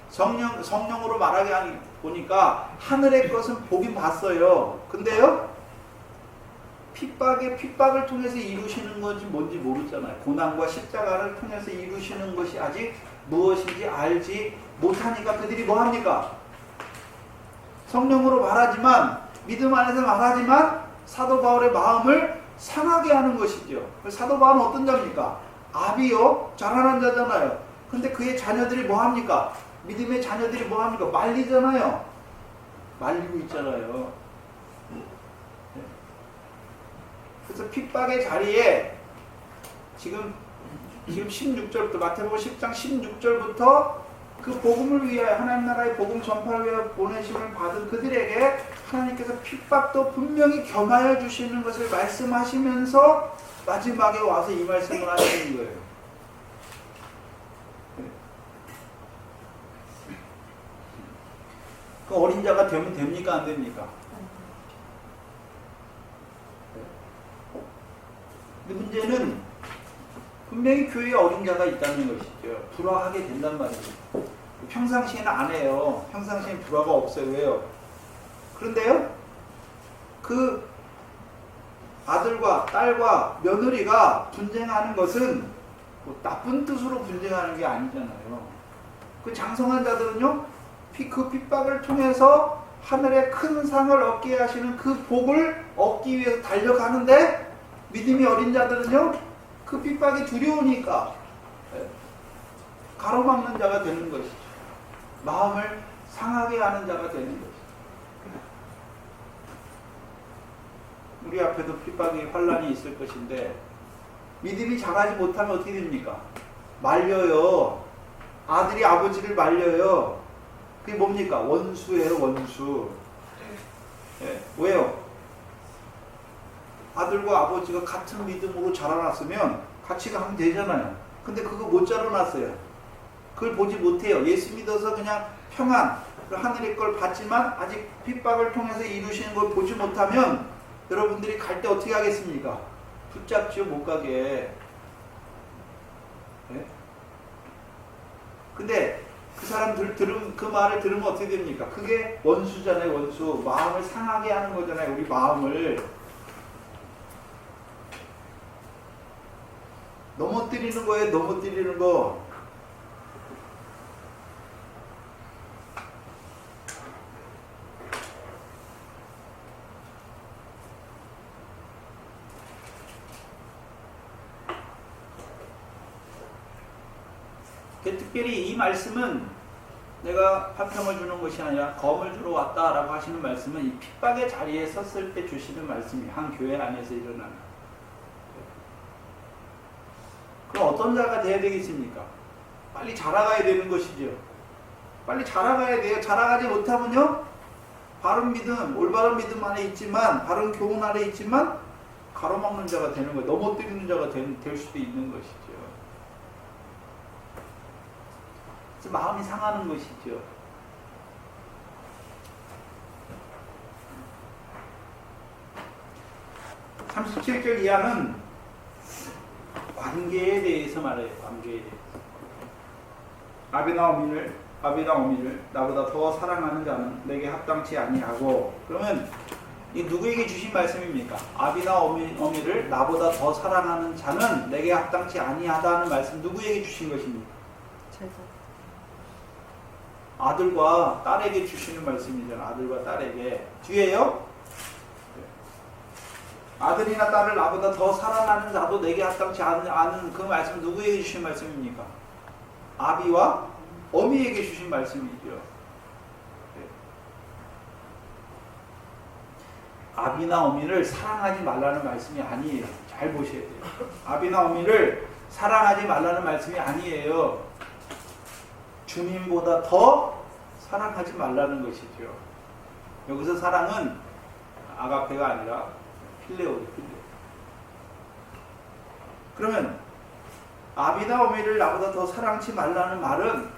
성령으로 말하게 하니 보니까 하늘의 것은 보긴 봤어요. 근데요 핍박을 통해서 이루시는 건지 뭔지 모르잖아요. 고난과 십자가를 통해서 이루시는 것이 아직 무엇인지 알지 못하니까 그들이 뭐합니까? 성령으로 말하지만 믿음 안에서 말하지만 사도 바울의 마음을 상하게 하는 것이죠. 사도 바울은 어떤 자입니까? 아비요 자라난 자잖아요. 근데 그의 자녀들이 뭐합니까? 믿음의 자녀들이 뭐합니까? 말리잖아요. 말리고 있잖아요. 그래서 핍박의 자리에 지금 16절부터 마태복음 10장 16절부터 그 복음을 위하여 하나님 나라의 복음 전파를 위하여 보내심을 받은 그들에게 하나님께서 핍박도 분명히 겸하여 주시는 것을 말씀하시면서 마지막에 와서 이 말씀을 하시는 거예요. 그 어린 자가 되면 됩니까? 안 됩니까? 근데 문제는 분명히 교회에 어린 자가 있다는 것이죠. 불화하게 된단 말이에요. 평상시에는 안 해요. 평상시에는 불화가 없어요. 왜요? 그런데요, 그 아들과 딸과 며느리가 분쟁하는 것은 뭐 나쁜 뜻으로 분쟁하는 게 아니잖아요. 그 장성한 자들은요, 그 핍박을 통해서 하늘의 큰 상을 얻게 하시는 그 복을 얻기 위해서 달려가는데, 믿음이 어린 자들은요, 그 핍박이 두려우니까 가로막는 자가 되는 것이죠. 마음을 상하게 하는 자가 되는 것이죠. 우리 앞에도 핍박이 환란이 있을 것인데, 믿음이 자라지 못하면 어떻게 됩니까? 말려요. 아들이 아버지를 말려요. 그게 뭡니까? 원수예요, 원수. 네. 왜요? 아들과 아버지가 같은 믿음으로 자라났으면 같이 가면 되잖아요. 근데 그거 못 자라났어요. 그걸 보지 못해요. 예수 믿어서 그냥 평안, 하늘의 걸 받지만 아직 핍박을 통해서 이루시는 걸 보지 못하면 여러분들이 갈 때 어떻게 하겠습니까? 붙잡지요, 못 가게. 네? 근데 그 사람들 그 말을 들으면 어떻게 됩니까? 그게 원수잖아요, 원수. 마음을 상하게 하는 거잖아요, 우리 마음을. 넘어뜨리는 거예요, 넘어뜨리는 거. 특별히 이 말씀은 내가 판평을 주는 것이 아니라 검을 주러 왔다라고 하시는 말씀은 이 핍박의 자리에 섰을 때 주시는 말씀이 한 교회 안에서 일어나는. 그럼 어떤 자가 돼야 되겠습니까? 빨리 자라가야 되는 것이죠. 빨리 자라가야 돼요. 자라가지 못하면요, 바른 믿음, 올바른 믿음 안에 있지만, 바른 교훈 안에 있지만 가로막는 자가 되는 거예요. 넘어뜨리는 자가 될 수도 있는 것이죠. 그래서 마음이 상하는 것이죠. (37절) 이하는 관계에 대해서 말해요. 관계에 대해서. 아비나 어미를 나보다 더 사랑하는 자는 내게 합당치 아니하고. 그러면 이 누구에게 주신 말씀입니까? 아비나 어미를 나보다 더 사랑하는 자는 내게 합당치 아니하다는 말씀 누구에게 주신 것입니까? 제가. 아들과 딸에게 주시는 말씀이잖아요. 아들과 딸에게. 뒤에요? 아들이나 딸을 나보다 더 사랑하는 자도 내게 합당치 않은 그 말씀 누구에게 주신 말씀입니까? 아비와 어미에게 주신 말씀이죠. 아비나 어미를 사랑하지 말라는 말씀이 아니에요. 잘 보셔야 돼요. 아비나 어미를 사랑하지 말라는 말씀이 아니에요. 주님보다 더 사랑하지 말라는 것이죠. 여기서 사랑은 아가페가 아니라 필레오예요. 그러면 아비나 어미를 나보다 더 사랑치 말라는 말은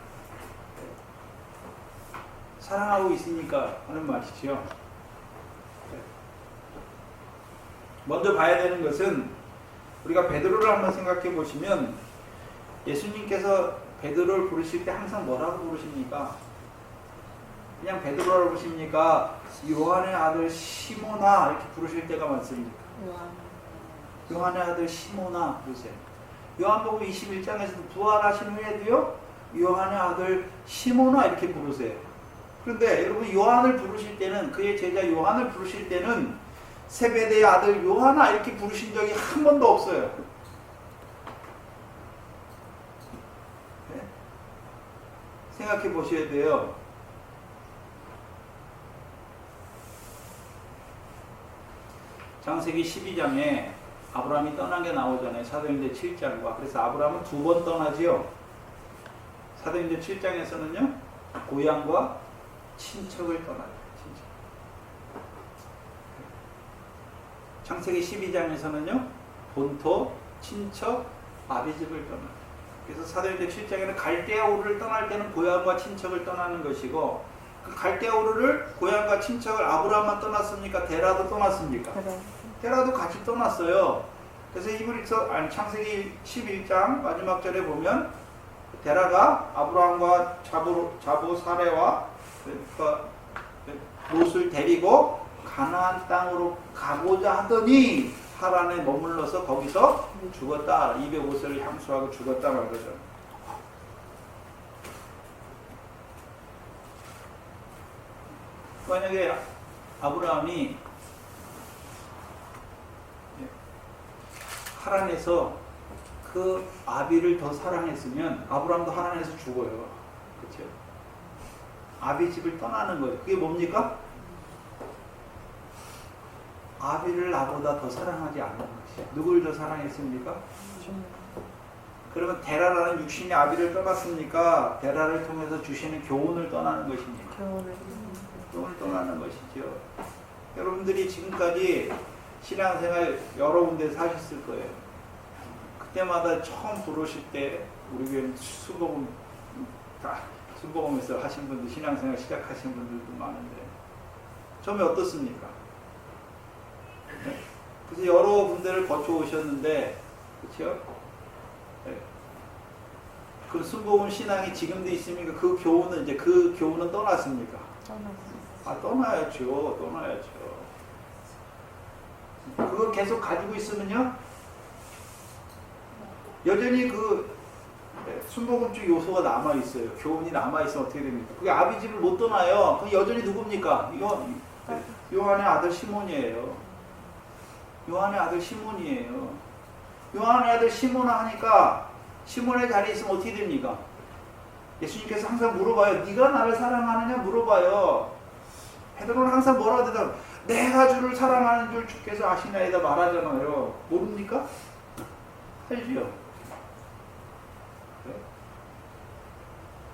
사랑하고 있으니까 하는 말이죠. 먼저 봐야 되는 것은, 우리가 베드로를 한번 생각해 보시면 예수님께서 베드로를 부르실 때 항상 뭐라고 부르십니까? 그냥 베드로라고 부르십니까? 요한의 아들 시모나 이렇게 부르실 때가 많습니다. 요한의 아들 시모나 부르세요. 요한복음 21장에서도 부활하신 후에도요, 요한의 아들 시모나 이렇게 부르세요. 그런데 여러분, 요한을 부르실 때는, 그의 제자 요한을 부르실 때는 세베대의 아들 요하나 이렇게 부르신 적이 한 번도 없어요. 네? 생각해 보셔야 돼요. 창세기 12장에 아브라함이 떠난 게 나오잖아요. 사도행전 7장과. 그래서 아브라함은 2번 떠나지요. 사도행전 7장에서는요, 고향과 친척을 떠나요. 창세기 12장에서는요, 본토, 친척, 아비집을 떠나요. 그래서 사도행전 7장에는 갈대아 우르를 떠날 때는 고향과 친척을 떠나는 것이고, 그 갈대아우르를 고향과 친척을 아브라함만 떠났습니까? 데라도 떠났습니까? 그래. 데라도 같이 떠났어요. 그래서 창세기 11장 마지막 절에 보면 데라가 아브라함과 자보 사레와 롯을 데리고 가나안 땅으로 가고자 하더니 하란에 머물러서 거기서 죽었다. 205세를 향수하고 죽었다 말거죠. 만약에 아브라함이 하란에서 그 아비를 더 사랑했으면 아브라함도 하란에서 죽어요. 그렇죠? 아비 집을 떠나는 거예요. 그게 뭡니까? 아비를 나보다 더 사랑하지 않는 것이. 누굴 더 사랑했습니까? 그러면 데라라는 육신의 아비를 떠났습니까? 데라를 통해서 주시는 교훈을 떠나는 것입니까? 교훈을 떠나는 것이죠. 여러분들이 지금까지 신앙생활 여러 군데서 하셨을 거예요. 그때마다 처음 들어오실 때 우리 교회는 순복음에서 하신 분들, 신앙생활 시작하신 분들도 많은데 처음에 어떻습니까? 네? 그래서 여러 군데를 거쳐오셨는데, 그렇죠? 네. 그 순복음 신앙이 지금도 있습니까? 그 교훈은 떠났습니까? 떠나야죠. 그걸 계속 가지고 있으면요, 여전히 그 순복음적 요소가 남아있어요. 교훈이 남아있으면 어떻게 됩니까? 그게 아비 집을 못 떠나요. 그럼 여전히 누굽니까? 요한의 아들 시몬이에요. 요한의 아들 시몬을 하니까 시몬의 자리에 있으면 어떻게 됩니까? 예수님께서 항상 물어봐요. 네가 나를 사랑하느냐 물어봐요. 베드로는 항상 뭐라고 대답? 내가 주를 사랑하는 줄 주께서 아시나이다 말하잖아요. 모릅니까? 알지요.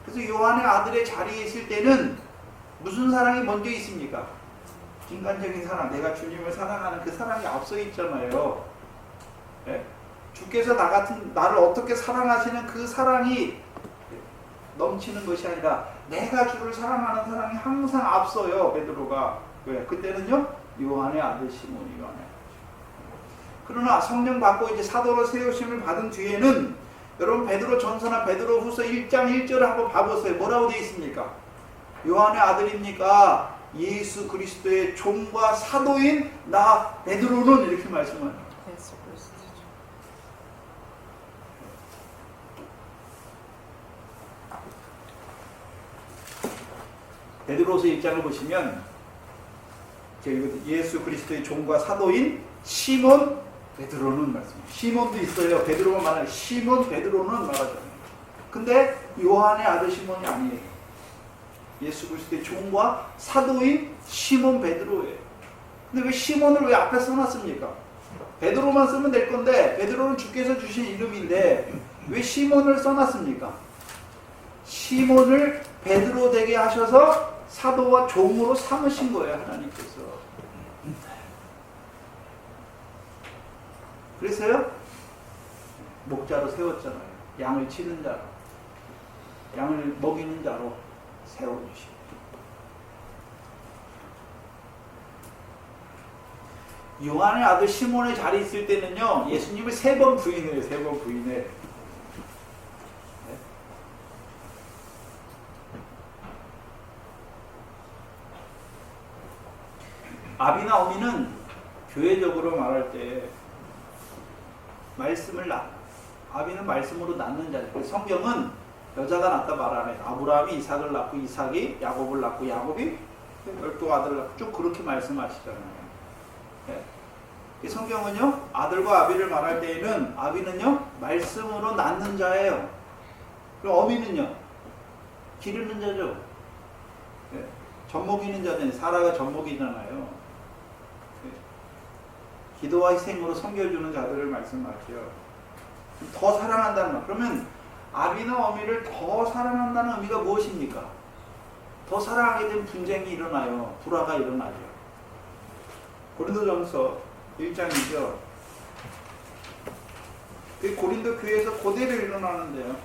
그래서 요한의 아들의 자리에 있을 때는 무슨 사랑이 먼저 있습니까? 인간적인 사랑, 내가 주님을 사랑하는 그 사랑이 앞서 있잖아요. 네? 주께서 나를 어떻게 사랑하시는 그 사랑이 넘치는 것이 아니라 내가 주를 사랑하는 사랑이 항상 앞서요. 베드로가. 왜? 그때는요, 요한의 아들 시몬이 요한의 아들. 그러나 성령 받고 이제 사도로 세우심을 받은 뒤에는 여러분 베드로 전서나 베드로 후서 1장 1절을 한번 봐보세요. 뭐라고 되어 있습니까? 요한의 아들입니까? 예수 그리스도의 종과 사도인 나 베드로는 이렇게 말씀합니다. 베드로서 1장을 보시면 예수 그리스도의 종과 사도인 시몬 베드로는 말씀입니다. 시몬도 있어요. 베드로가 말하는 시몬 베드로는 말하잖아요. 근데 요한의 아들 시몬이 아니에요. 예수 그리스도의 종과 사도인 시몬 베드로예요. 근데 왜 시몬을 왜 앞에 써놨습니까? 베드로만 쓰면 될 건데 베드로는 주께서 주신 이름인데 왜 시몬을 써놨습니까? 시몬을 베드로 되게 하셔서 사도와 종으로 삼으신 거예요. 하나님께서. 그래서요, 목자로 세웠잖아요. 양을 치는 자로, 양을 먹이는 자로 세워주시고. 요한의 아들 시몬의 자리에 있을 때는요, 예수님을 3번 부인해요. 3번 부인해. 아비나 어미는 교회적으로 말할 때 아비는 말씀으로 낳는 자예요. 성경은 여자가 낳다 말 안 해요. 아브라함이 이삭을 낳고 이삭이 야곱을 낳고 야곱이 12 아들을 낳고 쭉 그렇게 말씀하시잖아요. 네. 이 성경은요, 아들과 아비를 말할 때에는 아비는요, 말씀으로 낳는 자예요. 그럼 어미는요, 기르는 자죠. 네. 젖먹이는 자잖아요. 사라가 젖먹이잖아요. 기도와 희생으로 섬겨주는 자들을 말씀하죠. 더 사랑한다는 말. 그러면 아비나 어미를 더 사랑한다는 의미가 무엇입니까? 더 사랑하게 되면 분쟁이 일어나요. 불화가 일어나죠. 고린도전서 1장이죠. 그 고린도 교회에서 그대로 일어나는데요.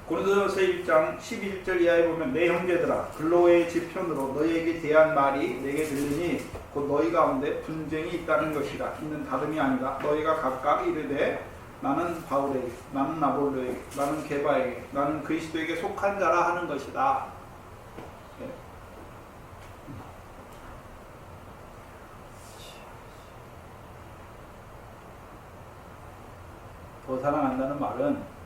고린도전서 1장 11절 이하에 보면 내 형제들아 글로의 지편으로 너희에게 대한 말이 내게 들리니 곧 너희 가운데 분쟁이 있다는 것이라. 이는 다름이 아니라 너희가 각각 이르되 나는 바울에게, 나는 아볼로에게, 나는 게바에게, 나는 그리스도에게 속한 자라 하는 것이다. 네. 더 사랑한다는 말은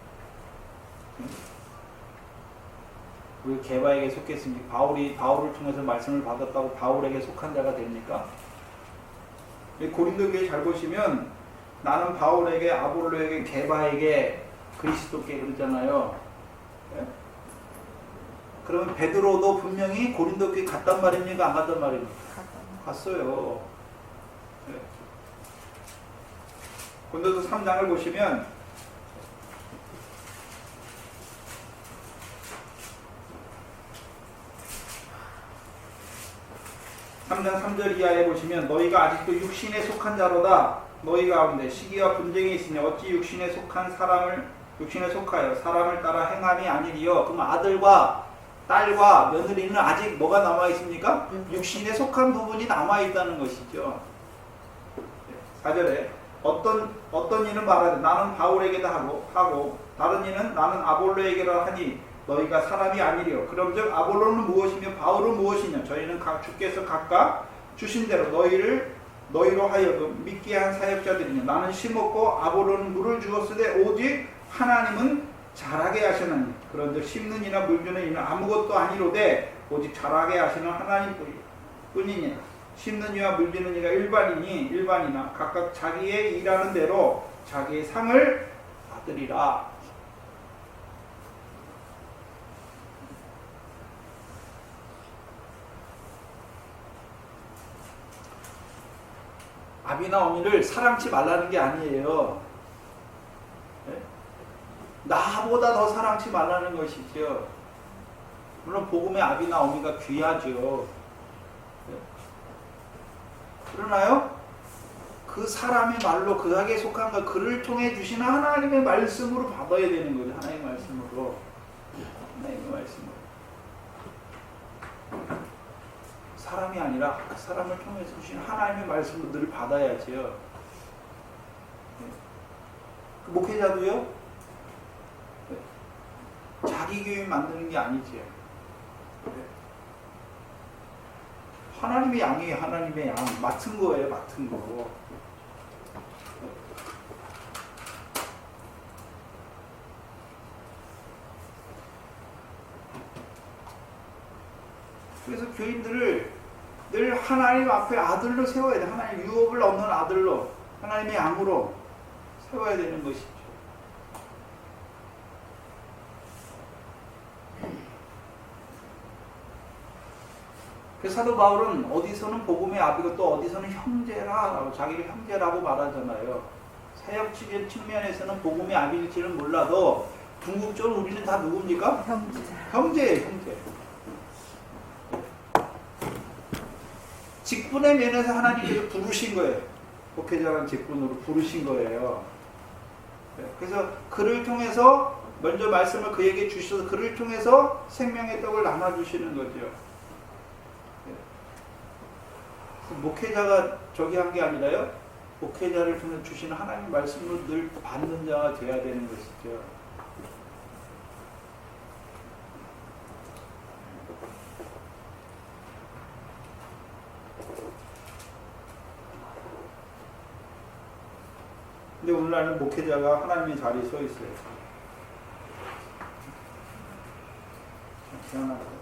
우리 게바에게 속했습니까? 바울을 통해서 말씀을 받았다고 바울에게 속한 자가 됩니까? 고린도 교회 잘 보시면 나는 바울에게, 아볼로에게, 게바에게, 그리스도께 그러잖아요. 네? 그러면 베드로도 분명히 고린도 교회 갔단 말입니까? 안 갔단 말입니까? 갔어요. 네. 고린도서 3장을 보시면 3장 3절 이하에 보시면 너희가 아직도 육신에 속한 자로다. 너희 가운데 시기와 분쟁이 있으니 어찌 육신에 속하여 사람을 따라 행함이 아니리요. 그럼 아들과 딸과 며느리는 아직 뭐가 남아 있습니까? 육신에 속한 부분이 남아 있다는 것이죠. 4절에 어떤 이는 말하되 나는 바울에게다 하고 다른 이는 나는 아볼로에게라 하니 너희가 사람이 아니리요. 그럼즉 아볼로는 무엇이며 바울은 무엇이냐? 저희는 주께서 각각 주신 대로 너희로 하여금 믿게 한 사역자들이냐. 나는 심었고 아볼로는 물을 주었으되 오직 하나님은 자라게 하시느니. 그런즉 심는 이나 물 주는 이는 아무것도 아니로되 오직 자라게 하시는 하나님 뿐이니라. 심는 이와 물 주는 이가 일반이나 각각 자기의 일하는 대로 자기의 상을 받으리라. 아비나 어미를 사랑치 말라는 게 아니에요. 네? 나보다 더 사랑치 말라는 것이죠. 물론 복음의 아비나 어미가 귀하죠. 네? 그러나요? 그 사람의 말로 그에게 속한 것, 그를 통해 주시는 하나님의 말씀으로 받아야 되는 거죠. 하나님의 말씀으로. 하나님의 말씀으로. 사람이 아니라 그 사람을 통해서 주시는 하나님의 말씀을 늘 받아야지요. 그 목회자도요, 자기 교회 만드는 게 아니지요. 하나님의 양이에요. 하나님의 양. 맡은 거예요. 맡은 거. 그래서 교인들을 늘 하나님 앞에 아들로 세워야 돼. 하나님 유업을 얻는 아들로, 하나님의 양으로 세워야 되는 것이죠. 그래서 사도 바울은 어디서는 복음의 아비고 또 어디서는 형제라고, 자기를 형제라고 말하잖아요. 사역 측면에서는 복음의 아비일지는 몰라도 궁극적으로 우리는 다 누굽니까? 형제예요, 형제. 직분의 면에서 하나님께서 부르신 거예요. 목회자라는 직분으로 부르신 거예요. 그래서 그를 통해서 먼저 말씀을 그에게 주셔서 그를 통해서 생명의 떡을 나눠주시는 거죠. 목회자가 저기 한 게 아니라요. 목회자를 통해 주시는 하나님 말씀을 늘 받는 자가 되어야 되는 것이죠. 근데 오늘날은 목회자가 하나님의 자리에 서 있어요. 희한하죠.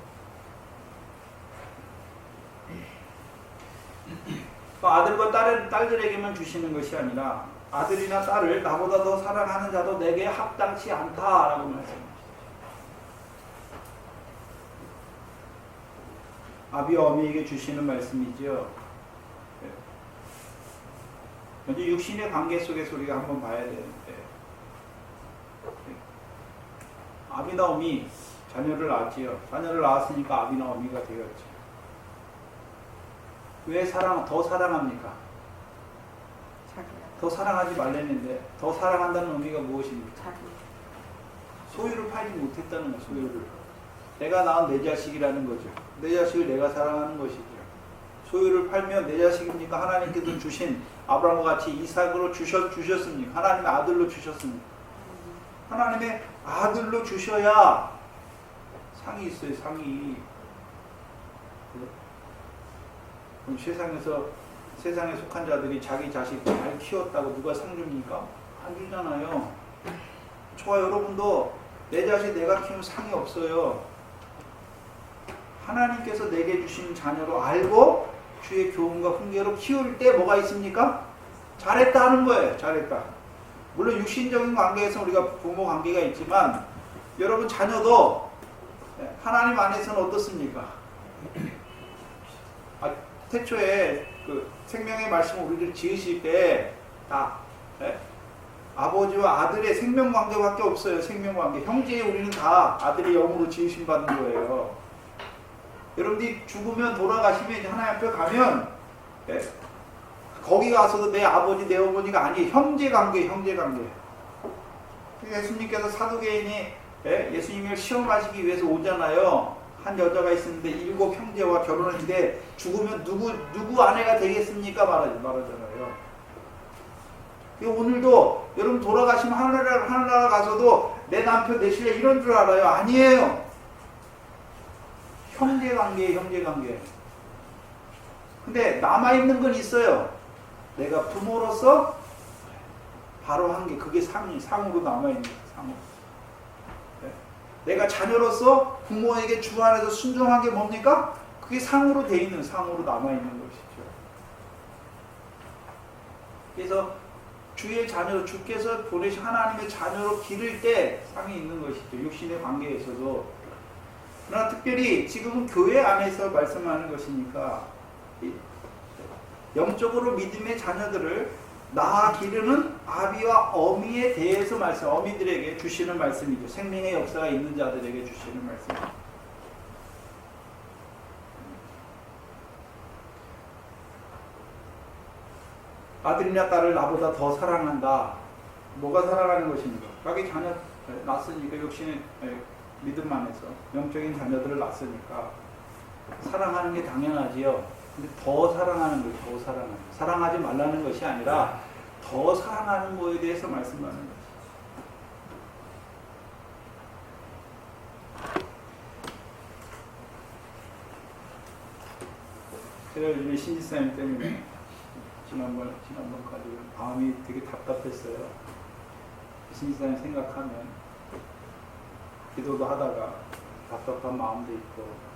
아들과 딸들에게만 주시는 것이 아니라 아들이나 딸을 나보다 더 사랑하는 자도 내게 합당치 않다라고 말씀하셨어요. 아비와 어미에게 주시는 말씀이죠. 먼저 육신의 관계 속에서 우리가 한번 봐야 되는데, 아비나 어미 자녀를 낳았지요. 자녀를 낳았으니까 아비나 어미가 되었죠. 왜 더 사랑합니까? 더 사랑하지 말랬는데 더 사랑한다는 의미가 무엇입니까? 소유를 팔지 못했다는 거예요. 소유를. 내가 낳은 내 자식이라는 거죠. 내 자식을 내가 사랑하는 것이죠. 소유를 팔면 내 자식입니까? 하나님께서 주신 아브라함과 같이 이삭으로 주셨습니까? 하나님의 아들로 주셨습니까? 하나님의 아들로 주셔야 상이 있어요. 상이. 그럼 세상에 속한 자들이 자기 자식 잘 키웠다고 누가 상 줍니까? 안 주잖아요. 저와 여러분도 내 자식 내가 키우면 상이 없어요. 하나님께서 내게 주신 자녀로 알고 주의 교훈과 훈계로 키울 때 뭐가 있습니까? 잘했다 하는 거예요. 잘했다. 물론 육신적인 관계에서 우리가 부모 관계가 있지만 여러분 자녀도 하나님 안에서는 어떻습니까? 태초에 그 생명의 말씀을 우리들 지으실 때 다 아버지와 아들의 생명 관계밖에 없어요. 생명 관계. 형제에 우리는 다 아들의 영으로 지으심 받은 거예요. 여러분들이 죽으면 돌아가시면 이제 하나님 앞에 가면 거기 가서도 내 아버지 내 어머니가 아니에요. 형제 관계. 예수님께서 사두개인이 예수님을 시험하시기 위해서 오잖아요. 한 여자가 있었는데 7 형제와 결혼했는데 죽으면 누구 아내가 되겠습니까? 말하잖아요. 오늘도 여러분 돌아가시면 하늘나라 가서도 내 남편 내 신랑 이런 줄 알아요? 아니에요. 형제관계예요. 형제관계. 근데 남아있는 건 있어요. 내가 부모로서 바로 한 게 그게 상으로 남아있는 거예요. 상으로. 내가 자녀로서 부모에게 주 안에서 순종한 게 뭡니까? 그게 상으로 돼 있는, 상으로 남아있는 것이죠. 그래서 주의 자녀, 주께서 보내신 하나님의 자녀로 기를 때 상이 있는 것이죠. 육신의 관계에서도. 그러나 특별히 지금은 교회 안에서 말씀하는 것이니까 영적으로 믿음의 자녀들을 낳아 기르는 아비와 어미에 대해서 어미들에게 주시는 말씀이죠. 생명의 역사가 있는 자들에게 주시는 말씀이죠. 아들이나 딸을 나보다 더 사랑한다. 뭐가 사랑하는 것입니까? 자기 자녀 낳았으니까 육신의 믿음 안에서 영적인 자녀들을 낳았으니까 사랑하는 게 당연하지요. 근데 더 사랑하는 거예요. 더 사랑하는 거. 사랑하지 말라는 것이 아니라 더 사랑하는 거에 대해서 말씀하는 거죠. 제가 요즘에 신지사님 때문에 지난번까지 마음이 되게 답답했어요. 신지사님 생각하면 기도도 하다가 답답한 마음도 있고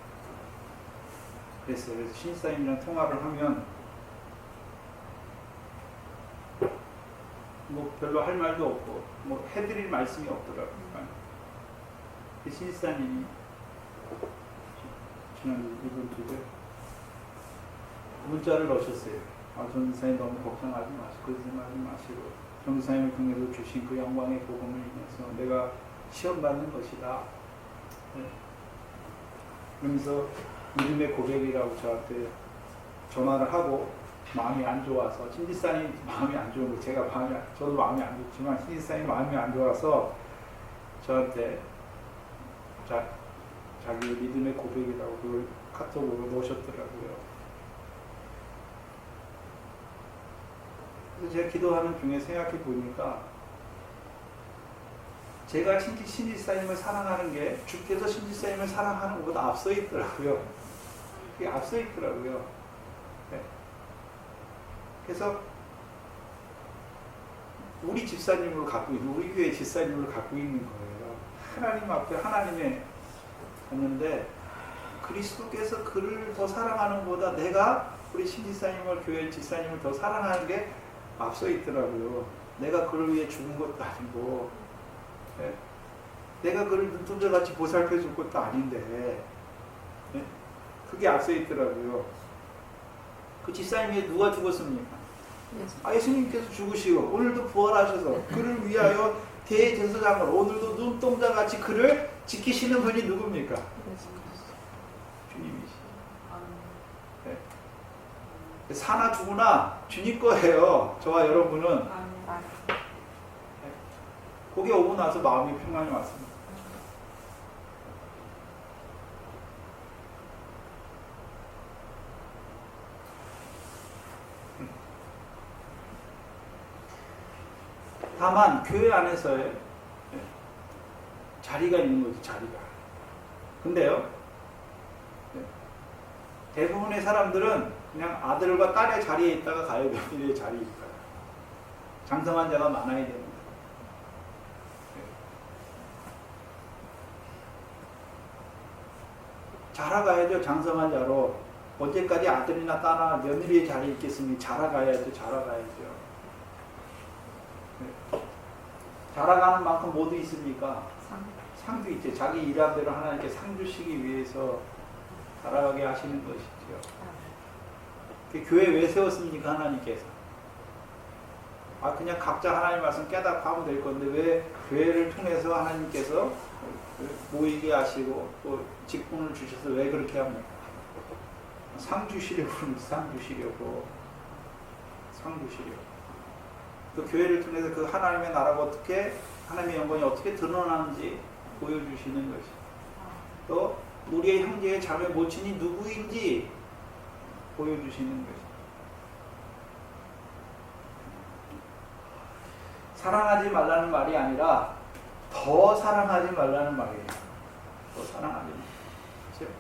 그랬어요. 그래서 신지사님이랑 통화를 하면 뭐 별로 할 말도 없고 뭐 해드릴 말씀이 없더라고요. 신지사님이 지난 이번 주에 문자를 넣으셨어요. 전도사님 너무 걱정하지 마시고 거짓말하지 마시고 전도사님을 통해서 주신 그 영광의 복음을 인해서 내가 시험받는 것이다. 그러면서 믿음의 고백이라고 저한테 전화를 하고 마음이 안 좋아서 신지사님 마음이 안 좋은 거 저도 마음이 안 좋지만 신지사님 마음이 안 좋아서 저한테 자기 믿음의 고백이라고 그걸 카톡으로 넣으셨더라고요. 그래서 제가 기도하는 중에 생각해 보니까 제가 신지사님을 사랑하는 게 주께서 신지사님을 사랑하는 것보다 앞서 있더라고요. 그게 앞서 있더라고요. 네. 그래서 우리 집사님으로 갖고 있는, 우리 교회 집사님으로 갖고 있는 거예요. 하나님 앞에 하나님의 갔는데 그리스도께서 그를 더 사랑하는 것보다 내가 우리 신지사님을 교회 집사님을 더 사랑하는 게 앞서 있더라고요. 내가 그를 위해 죽은 것도 아니고 네? 내가 그를 눈동자같이 보살펴 줄 것도 아닌데 네? 그게 앞서 있더라고요. 그 집사님이 누가 죽었습니까? 예수님께서 죽으시고 오늘도 부활하셔서 그를 위하여 대제사장으로 오늘도 눈동자같이 그를 지키시는 분이 누굽니까? 주님이시죠. 네? 사나 죽으나 주님 거예요. 저와 여러분은. 거기 오고 나서 마음이 평안이 왔습니다. 다만 교회 안에서의 자리가 있는 거지, 자리가. 근데요, 대부분의 사람들은 그냥 아들과 딸의 자리에 있다가 가요. 며느리의 자리에 있다가. 장성한 자가 많아야 됩니다. 자라가야죠. 장성한 자로. 언제까지 아들이나 딸이나 며느리의 자리에 있겠습니까? 자라가야죠. 자라가야죠. 자라가는 만큼 뭐도 있습니까? 상도 있죠. 자기 일한 대로 하나님께 상 주시기 위해서 자라가게 하시는 것이죠. 교회 왜 세웠습니까? 하나님께서. 그냥 각자 하나님 말씀 깨닫고 하면 될 건데 왜 교회를 통해서 하나님께서 모이게 하시고 또 직분을 주셔서 왜 그렇게 합니까? 상 주시려고. 그 교회를 통해서 그 하나님의 나라가 어떻게, 하나님의 영광이 어떻게 드러나는지 보여주시는 것이. 또 우리의 형제의 자매 모친이 누구인지 보여주시는 것이. 사랑하지 말라는 말이 아니라 더 사랑하지 말라는 말이에요. 더 사랑하지 말라. 그렇죠?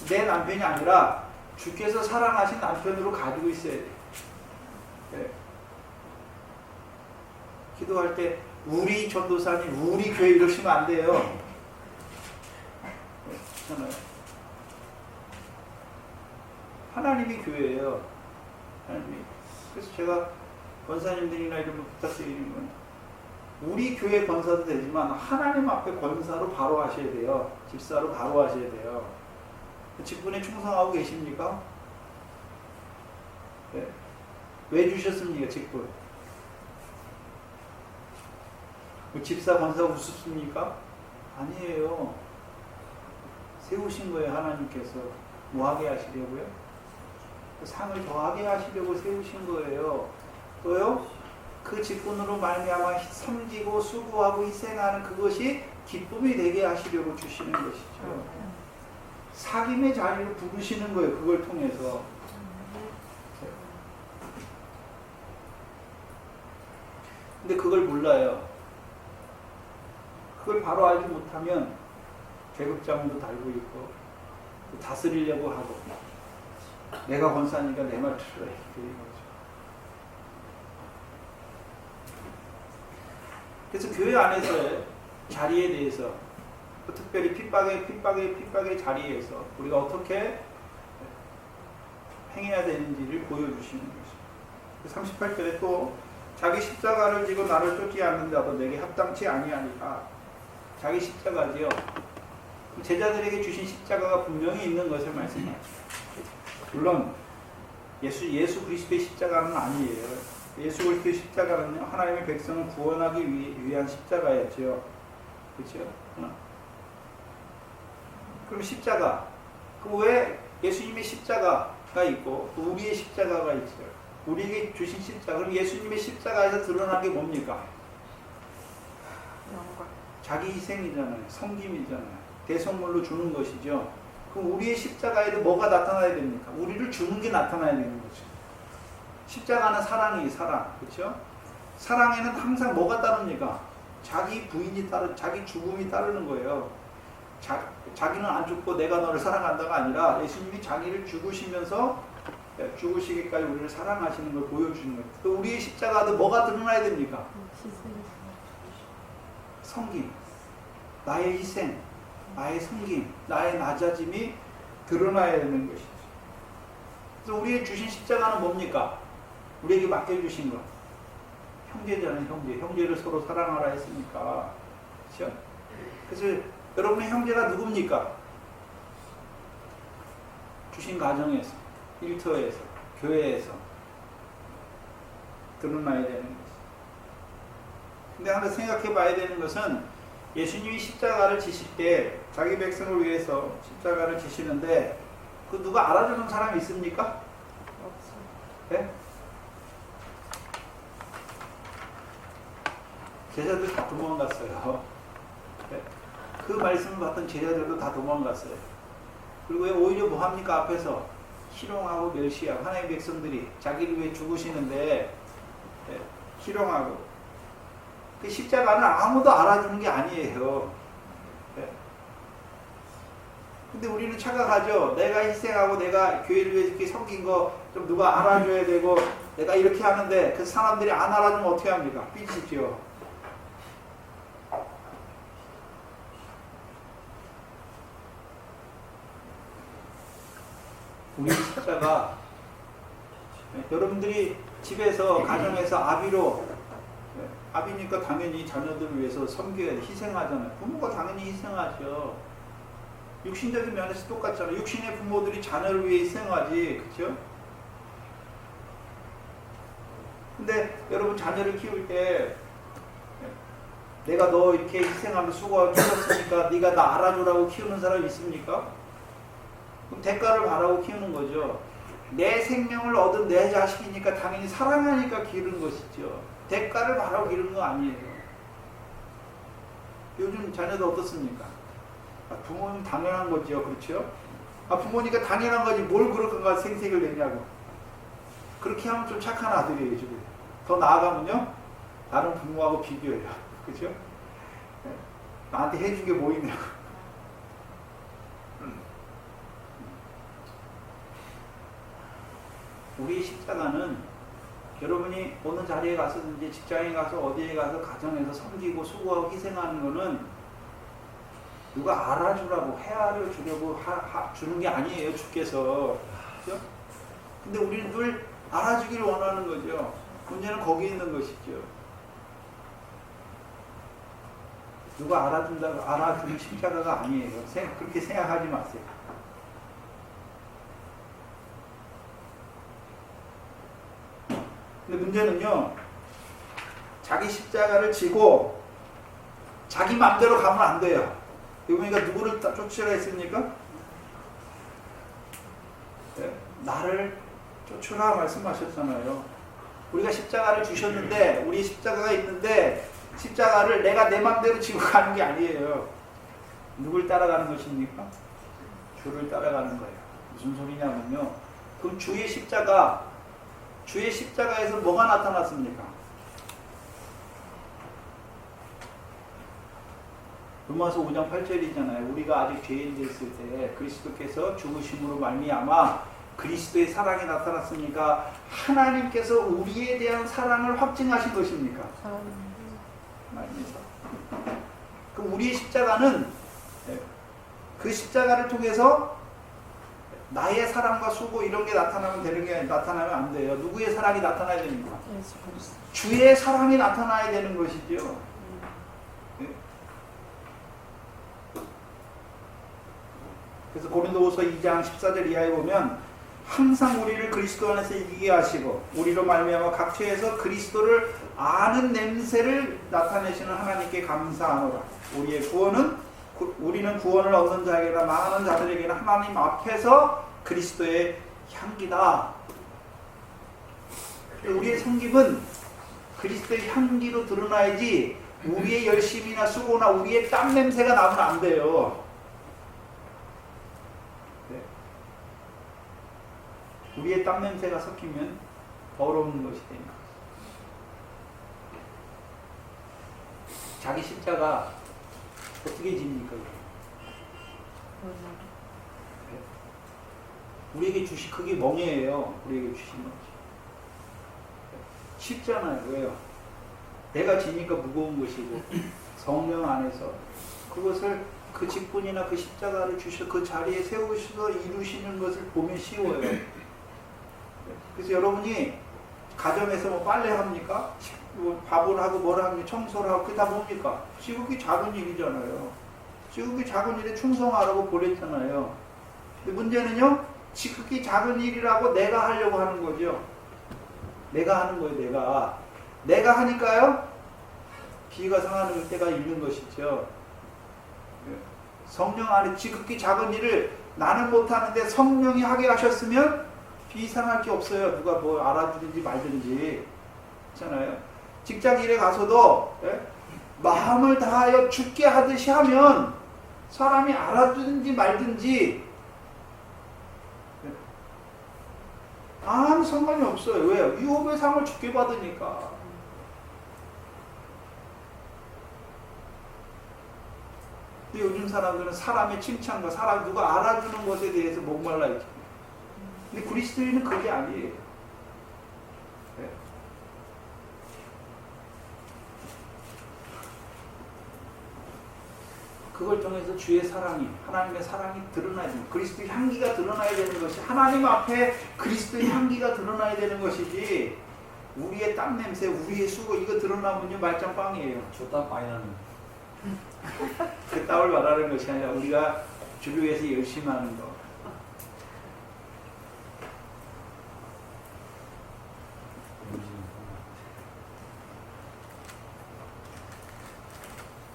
내 남편이 아니라 주께서 사랑하신 남편으로 가지고 있어야 돼요. 네. 기도할 때 우리 전도사님, 우리 교회 이러시면 안 돼요. 그렇잖아요. 하나님이 교회예요. 하나님이. 그래서 제가 권사님들이나 이런 거 부탁드리는 건 우리 교회 권사도 되지만 하나님 앞에 권사로 바로 하셔야 돼요. 집사로 바로 하셔야 돼요. 직분에 충성하고 계십니까? 네. 왜 주셨습니까? 직분. 집사 권사 우습습니까? 아니에요. 세우신 거예요. 하나님께서. 뭐하게 하시려고요? 상을 더하게 하시려고 세우신 거예요. 또요, 그 직분으로 말미암아 섬기고 수고하고 희생하는 그것이 기쁨이 되게 하시려고 주시는 것이죠. 사귐의 자리를 부르시는 거예요. 그걸 통해서. 근데 그걸 몰라요. 그걸 바로 알지 못하면 계급장도 달고 있고 다스리려고 하고 내가 권사니까 내 말 들으라 이렇게 거죠. 그래서 교회 안에서의 자리에 대해서 특별히 핍박의 자리에서 우리가 어떻게 행해야 되는지를 보여주시는 것입니다. 38절에 또 자기 십자가를 지고 나를 쫓지 않는 자도 내게 합당치 아니하니까. 자기 십자가지요. 제자들에게 주신 십자가가 분명히 있는 것을 말씀하죠. 물론 예수 그리스도의 십자가는 아니에요. 예수 그리스도의 십자가는요, 하나님의 백성을 구원하기 위한 십자가였죠. 그렇죠? 그럼 십자가, 그 왜 예수님의 십자가가 있고 또 우리의 십자가가 있어요. 우리에게 주신 십자가. 그럼 예수님의 십자가에서 드러난 게 뭡니까? 자기 희생이잖아요. 섬김이잖아요. 대속물로 주는 것이죠. 그럼 우리의 십자가에도 뭐가 나타나야 됩니까? 우리를 주는 게 나타나야 되는 거죠. 십자가는 사랑이에요. 사랑. 그렇죠? 사랑에는 항상 뭐가 따릅니까? 자기 부인이 자기 죽음이 따르는 거예요. 자기는 안 죽고 내가 너를 사랑한다가 아니라 예수님이 자기를 죽으시면서 죽으시기까지 우리를 사랑하시는 걸 보여주는 거예요. 또 우리의 십자가도 뭐가 드러나야 됩니까? 섬김, 나의 희생, 나의 섬김, 나의 낮아짐이 드러나야 되는 것이죠. 그래서 우리의 주신 십자가는 뭡니까? 우리에게 맡겨주신 것. 형제잖아요, 형제. 형제를 서로 사랑하라 했으니까. 그렇죠? 그래서 여러분의 형제가 누굽니까? 주신 가정에서, 일터에서, 교회에서 드러나야 되는 것이죠. 근데 하나 생각해 봐야 되는 것은 예수님이 십자가를 지실 때 자기 백성을 위해서 십자가를 지시는데 그 누가 알아주는 사람이 있습니까? 없어요. 네? 제자들 다 도망갔어요. 네? 그 말씀을 받던 제자들도 다 도망갔어요. 그리고 오히려 뭐 합니까? 앞에서 희롱하고 멸시하고 하나님의 백성들이 자기를 위해 죽으시는데 희롱하고 그 십자가는 아무도 알아주는 게 아니에요. 네. 근데 우리는 착각하죠. 내가 희생하고 내가 교회를 위해서 이렇게 섬긴 거 좀 누가 알아줘야 되고 내가 이렇게 하는데 그 사람들이 안 알아주면 어떻게 합니까? 삐치죠. 우리 십자가 여러분들이 집에서 가정에서 아비니까 당연히 자녀들을 위해서 섬겨야 돼. 희생하잖아요. 부모가 당연히 희생하죠. 육신적인 면에서 똑같잖아요. 육신의 부모들이 자녀를 위해 희생하지. 그렇죠? 근데 여러분 자녀를 키울 때 내가 너 이렇게 희생하며 수고하고 키웠으니까 네가 나 알아주라고 키우는 사람이 있습니까? 그럼 대가를 바라고 키우는 거죠. 내 생명을 얻은 내 자식이니까 당연히 사랑하니까 기르는 것이죠. 대가를 바라고 기르는 거 아니에요. 요즘 자녀들 어떻습니까? 부모님 당연한 거죠. 그렇죠? 부모니까 당연한 거지 뭘 그렇게 생색을 내냐고. 그렇게 하면 좀 착한 아들이에요. 지금. 더 나아가면요. 다른 부모하고 비교해요. 그렇죠? 나한테 해준 게 뭐 있냐고. 우리 십자가는 여러분이 어느 자리에 가서든지 직장에 가서 어디에 가서 가정에서 섬기고 수고하고 희생하는 거는 누가 알아주라고 헤아려 주려고 주는 게 아니에요. 주께서. 그렇죠? 근데 우리는 늘 알아주기를 원하는 거죠. 문제는 거기 있는 것이죠. 누가 알아주는 십자가가 아니에요. 그렇게 생각하지 마세요. 근데 문제는요, 자기 십자가를 지고 자기 마음대로 가면 안 돼요. 여러분이가 누구를 쫓으라 했습니까? 네? 나를 쫓으라 말씀하셨잖아요. 우리가 십자가를 주셨는데, 우리 십자가가 있는데, 십자가를 내가 내 마음대로 지고 가는 게 아니에요. 누굴 따라가는 것입니까? 주를 따라가는 거예요. 무슨 소리냐면요. 그럼 주의 십자가에서 뭐가 나타났습니까? 로마서 5장 8절이잖아요. 우리가 아직 죄인 됐을 때 그리스도께서 죽으심으로 말미암아 그리스도의 사랑이 나타났으니까 하나님께서 우리에 대한 사랑을 확증하신 것입니까? 하나님께서. 그럼 우리의 십자가는 그 십자가를 통해서 나의 사랑과 수고 이런 게 나타나면 안 돼요. 누구의 사랑이 나타나야 됩니까? 주의 사랑이 나타나야 되는 것이죠. 그래서 고린도후서 2장 14절 이하에 보면 항상 우리를 그리스도 안에서 이기게 하시고 우리로 말미암아 각처에서 그리스도를 아는 냄새를 나타내시는 하나님께 감사하노라. 우리는 구원을 얻는 자에게나 망하는 자들에게는 하나님 앞에서 그리스도의 향기다. 우리의 섬김은 그리스도의 향기로 드러나야지 우리의 열심이나 수고나 우리의 땀 냄새가 나면 안 돼요. 우리의 땀 냄새가 섞이면 더러운 것이 됩니다. 자기 십자가 어떻게 집니까? 우리에게 주신 그게 멍해예요. 우리에게 주신 거지. 쉽잖아요. 왜요? 내가 지니까 무거운 것이고 성령 안에서 그것을 그 직분이나 그 십자가를 주셔 그 자리에 세우셔서 이루시는 것을 보면 쉬워요. 그래서 여러분이 가정에서 뭐 빨래 합니까? 뭐 밥을 하고 뭘 합니까? 청소를 하고 그게 다 뭡니까? 지극히 작은 일이잖아요. 지극히 작은 일에 충성하라고 보냈잖아요. 근데 문제는요, 지극히 작은 일이라고 내가 하려고 하는 거죠. 내가 하는 거예요. 내가 하니까요 비가 상하는 때가 있는 것이죠. 성령 안에 지극히 작은 일을 나는 못하는데 성령이 하게 하셨으면 비상할 게 없어요. 누가 뭐 알아주든지 말든지. 그렇잖아요. 직장 일에 가서도 마음을 다하여 죽게 하듯이 하면 사람이 알아주든지 말든지 아무 상관이 없어요. 왜요? 유업의 상을 죽게 받으니까. 요즘 사람들은 사람의 칭찬과 사람 누가 알아주는 것에 대해서 목말라 있죠. 근데 그리스도인은 그게 아니에요. 네. 그걸 통해서 주의 사랑이, 하나님의 사랑이 드러나야 됩니다. 그리스도의 향기가 드러나야 되는 것이, 하나님 앞에 그리스도의 향기가 드러나야 되는 것이지, 우리의 땀 냄새, 우리의 수고, 이거 드러나면요 말짱빵이에요. 저 땀 많이 나는. 그 땀을 말하는 것이 아니라 우리가 주를 위해서 열심히 하는 거.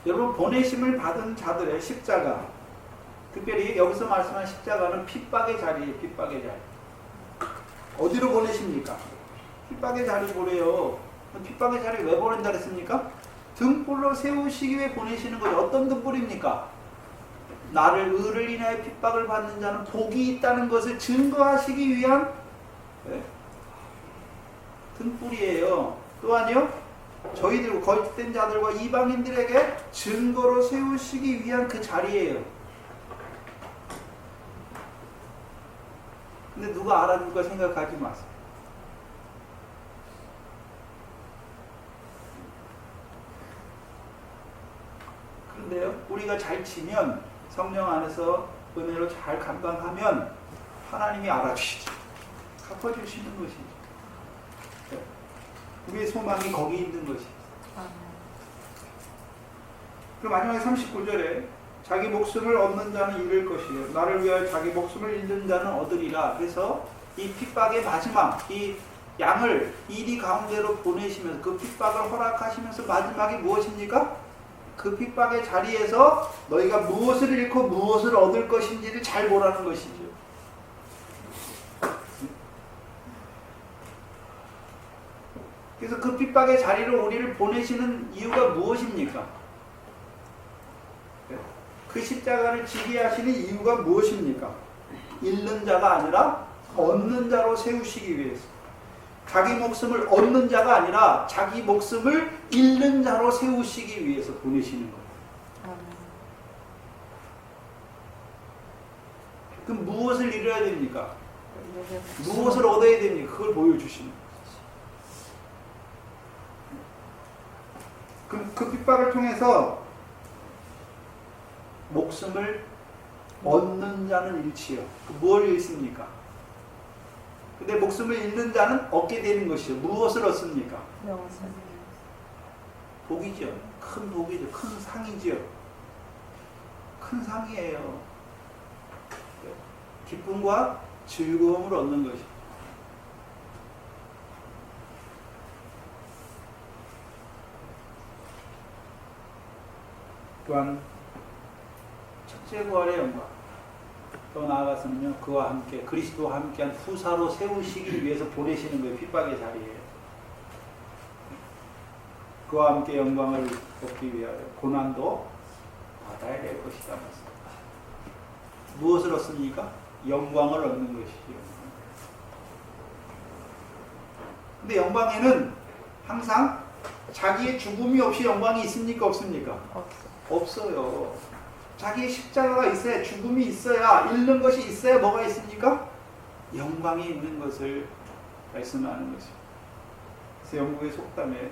여러분, 보내심을 받은 자들의 십자가, 특별히 여기서 말씀한 십자가는 핍박의 자리예요. 핍박의 자리. 어디로 보내십니까? 핍박의 자리 보내요. 핍박의 자리 왜 보낸다 그랬습니까? 등불로 세우시기 위해 보내시는 거죠. 어떤 등불입니까? 나를 의를 인하여 핍박을 받는 자는 복이 있다는 것을 증거하시기 위한 등불이에요. 또한요, 저희들 거짓된 자들과 이방인들에게 증거로 세우시기 위한 그 자리예요. 근데 누가 알아줄까 생각하지 마세요. 그런데요, 우리가 잘 치면, 성령 안에서 은혜로 잘 감당하면 하나님이 알아주시죠. 갚아주시는 것이죠. 우리의 소망이 거기 있는 것이죠. 그럼 마지막에 39절에 자기 목숨을 얻는 자는 잃을 것이요 나를 위하여 자기 목숨을 잃는 자는 얻으리라. 그래서 이 핍박의 마지막, 이 양을 이리 가운데로 보내시면서 그 핍박을 허락하시면서 마지막이 무엇입니까? 그 핍박의 자리에서 너희가 무엇을 잃고 무엇을 얻을 것인지를 잘 보라는 것이죠. 그래서 그 핍박의 자리로 우리를 보내시는 이유가 무엇입니까? 그 십자가를 지게 하시는 이유가 무엇입니까? 잃는 자가 아니라 얻는 자로 세우시기 위해서. 자기 목숨을 얻는 자가 아니라 자기 목숨을 잃는 자로 세우시기 위해서 보내시는 거예요. 그럼 무엇을 잃어야 됩니까? 무엇을 얻어야 됩니까? 그걸 보여주시는 거예요. 그 핍박을 통해서 목숨을 얻는 자는 잃지요. 뭘 잃습니까? 근데 목숨을 잃는 자는 얻게 되는 것이죠. 무엇을 얻습니까? 복이죠. 큰 복이죠. 큰 상이죠. 큰 상이에요. 기쁨과 즐거움을 얻는 것이죠. 또한 첫째 부활의 영광, 더 나아가서는요, 그와 함께 그리스도와 함께한 후사로 세우시기 위해서 보내시는 거예요. 핍박의 자리에 그와 함께 영광을 얻기 위하여 고난도 받아야 될 것이다. 무엇을 얻습니까? 영광을 얻는 것이죠. 근데 영광에는 항상 자기의 죽음이 없이 영광이 있습니까? 없습니까? 없어요. 자기의 십자가가 있어야, 죽음이 있어야, 잃는 것이 있어야 뭐가 있습니까? 영광이 있는 것을 말씀하는 것이죠. 그래서 영국의 속담에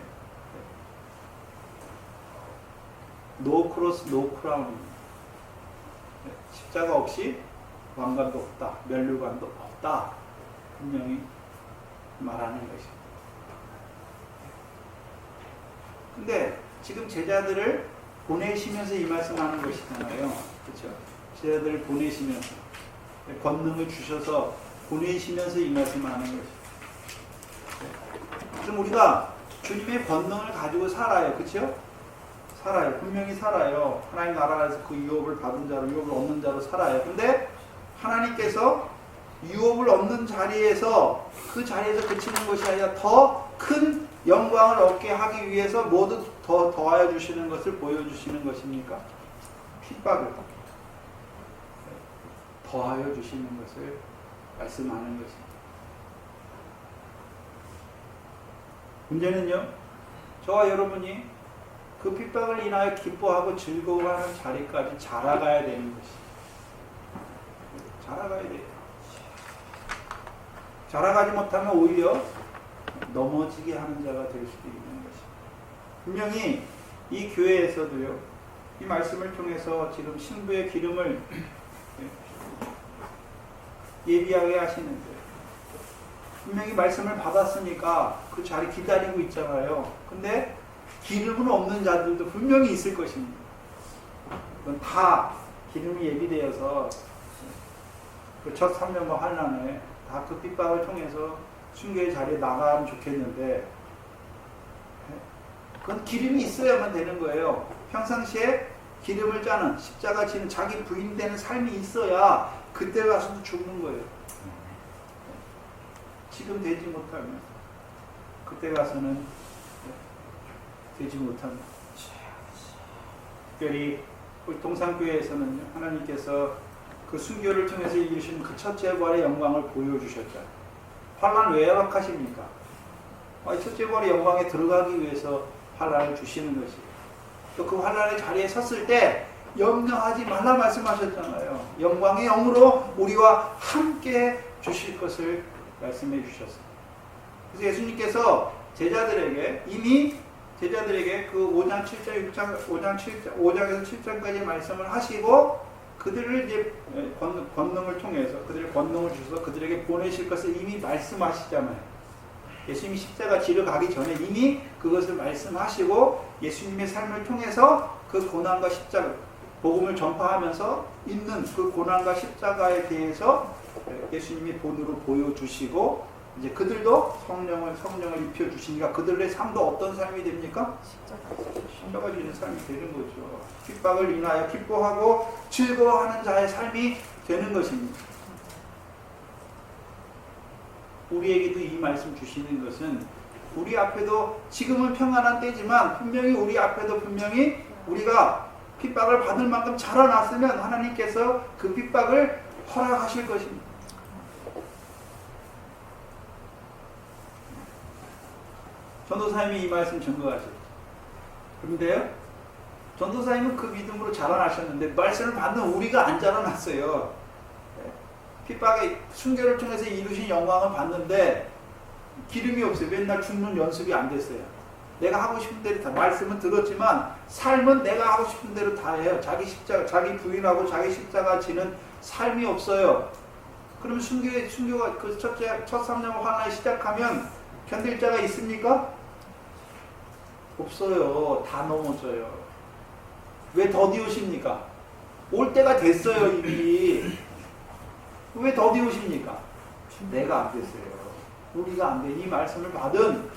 No cross, no crown. 십자가 없이 왕관도 없다, 면류관도 없다. 분명히 말하는 것이죠. 근데 지금 제자들을 보내시면서 이 말씀하는 것이잖아요. 그렇죠? 제자들을 보내시면서 권능을 주셔서 보내시면서 이 말씀하는 것이죠. 그럼 우리가 주님의 권능을 가지고 살아요. 그렇죠? 살아요. 분명히 살아요. 하나님 나라에서 그 유업을 받은 자로, 유업을 얻는 자로 살아요. 근데 하나님께서 유업을 얻는 자리에서, 그 자리에서 그치는 것이 아니라 더 큰 영광을 얻게 하기 위해서 모두 더 더하여 주시는 것을 보여주시는 것입니까? 핍박을 더하여 주시는 것을 말씀하는 것입니다. 문제는요, 저와 여러분이 그 핍박을 인하여 기뻐하고 즐거워하는 자리까지 자라가야 되는 것이. 자라가야 돼요. 자라가지 못하면 오히려 넘어지게 하는 자가 될 수도 있는 것이. 분명히 이 교회에서도요, 이 말씀을 통해서 지금 신부의 기름을 예비하게 하시는데, 분명히 말씀을 받았으니까 그 자리 기다리고 있잖아요. 근데 기름은 없는 자들도 분명히 있을 것입니다. 그건 다 기름이 예비되어서 그 첫 3년과 환란에 다 그 핍박을 통해서 순교의 자리에 나가면 좋겠는데, 그건 기름이 있어야만 되는 거예요. 평상시에 기름을 짜는, 십자가 지는, 자기 부인되는 삶이 있어야 그때 가서도 죽는 거예요. 지금 되지 못하면 그때 가서는 되지 못합니다. 특별히 우리 동산교회에서는 하나님께서 그 순교를 통해서 이루신 그 첫째 부활의 영광을 보여주셨잖아요. 환란 왜 허락하십니까? 첫째 부활의 영광에 들어가기 위해서 환란을 주시는 것이에요. 또 그 환란의 자리에 섰을 때 염려하지 말라 말씀하셨잖아요. 영광의 영으로 우리와 함께 주실 것을 말씀해 주셨어요. 그래서 예수님께서 이미 제자들에게 그 5장, 7장, 6장, 5장에서 7장까지 말씀을 하시고 그들을 이제 권능을 통해서 그들의 권능을 주셔서 그들에게 보내실 것을 이미 말씀하시잖아요. 예수님이 십자가 지러 가기 전에 이미 그것을 말씀하시고 예수님의 삶을 통해서 그 고난과 십자가, 복음을 전파하면서 있는 그 고난과 십자가에 대해서 예수님이 본으로 보여주시고 이제 그들도 성령을 입혀주시니까 그들의 삶도 어떤 삶이 됩니까? 십자가 지는 삶이 되는 거죠. 핍박을 인하여 기뻐하고 즐거워하는 자의 삶이 되는 것입니다. 우리에게도 이 말씀 주시는 것은 우리 앞에도 지금은 평안한 때지만 분명히 우리 앞에도 분명히 우리가 핍박을 받을 만큼 자라났으면 하나님께서 그 핍박을 허락하실 것입니다. 전도사님이 이 말씀 증거하죠. 그런데요, 전도사님은 그 믿음으로 자라나셨는데 말씀을 받는 우리가 안 자라났어요. 핍박의 순교를 통해서 이루신 영광을 받는데 기름이 없어요. 맨날 죽는 연습이 안 됐어요. 내가 하고 싶은 대로 다, 말씀은 들었지만 삶은 내가 하고 싶은 대로 다 해요. 자기 부인하고 자기 십자가 지는 삶이 없어요. 그럼 순교가 그 첫 3년 환란이 시작하면 견딜 자가 있습니까? 없어요. 다 넘어져요. 왜 더디우십니까? 올 때가 됐어요, 이미. 왜 더디우십니까? 내가 안 됐어요. 우리가 안 돼. 이 말씀을 받은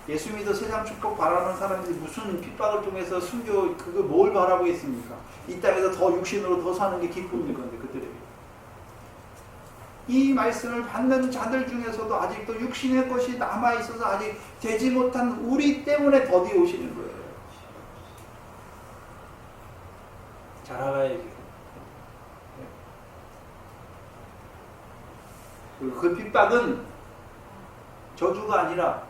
예수 믿어 세상 축복 바라는 사람들이 무슨 핍박을 통해서 순교 그거 뭘 바라고 있습니까? 이 땅에서 더 육신으로 더 사는 게 기쁨일 건데 그들에게. 이 말씀을 받는 자들 중에서도 아직도 육신의 것이 남아있어서 아직 되지 못한 우리 때문에 더디오시는 거예요. 자라가야지. 그 핍박은 저주가 아니라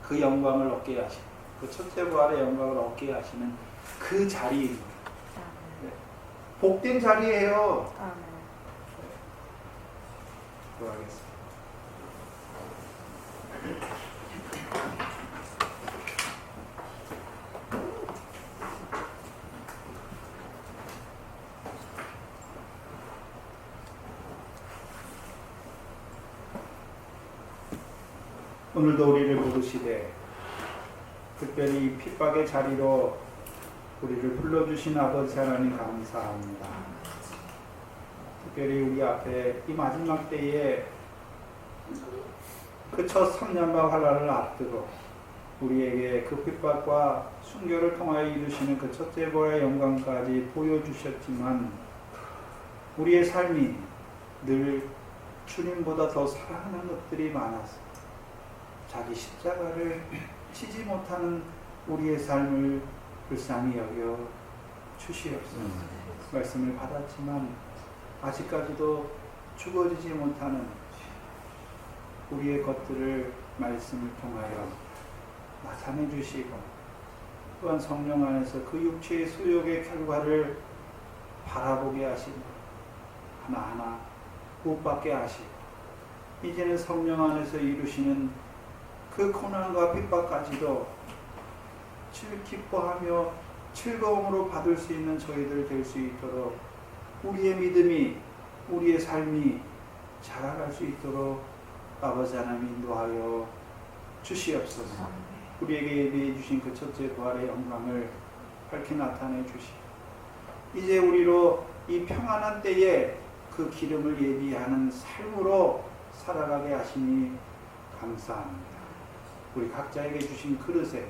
그 영광을 얻게 하시는, 그 첫째 부활의 영광을 얻게 하시는 그 자리입니다. 복된 자리예요. 기도하겠습니다. 오늘도 우리를 부르시되 특별히 핍박의 자리로 우리를 불러주신 아버지 하나님 감사합니다. 특별히 우리 앞에 이 마지막 때에 그 첫 3년과 환란을 앞두고 우리에게 그 핍박과 순교를 통하여 이루시는 그 첫째 부활의 영광까지 보여주셨지만 우리의 삶이 늘 주님보다 더 사랑하는 것들이 많았습니다. 자기 십자가를 치지 못하는 우리의 삶을 불쌍히 여겨 주시옵소서. 말씀을 받았지만 아직까지도 죽어지지 못하는 우리의 것들을 말씀을 통하여 나타내 주시고 또한 성령 안에서 그 육체의 소욕의 결과를 바라보게 하시고 하나하나 못 받게 하시고 이제는 성령 안에서 이루시는 그 고난과 핍박까지도 기뻐하며 즐거움으로 받을 수 있는 저희들 될 수 있도록 우리의 믿음이 우리의 삶이 자라갈 수 있도록 아버지 하나님 인도하여 주시옵소서. 우리에게 예비해 주신 그 첫째 부활의 영광을 밝히 나타내 주시고 이제 우리로 이 평안한 때에 그 기름을 예비하는 삶으로 살아가게 하시니 감사합니다. 우리 각자에게 주신 그릇에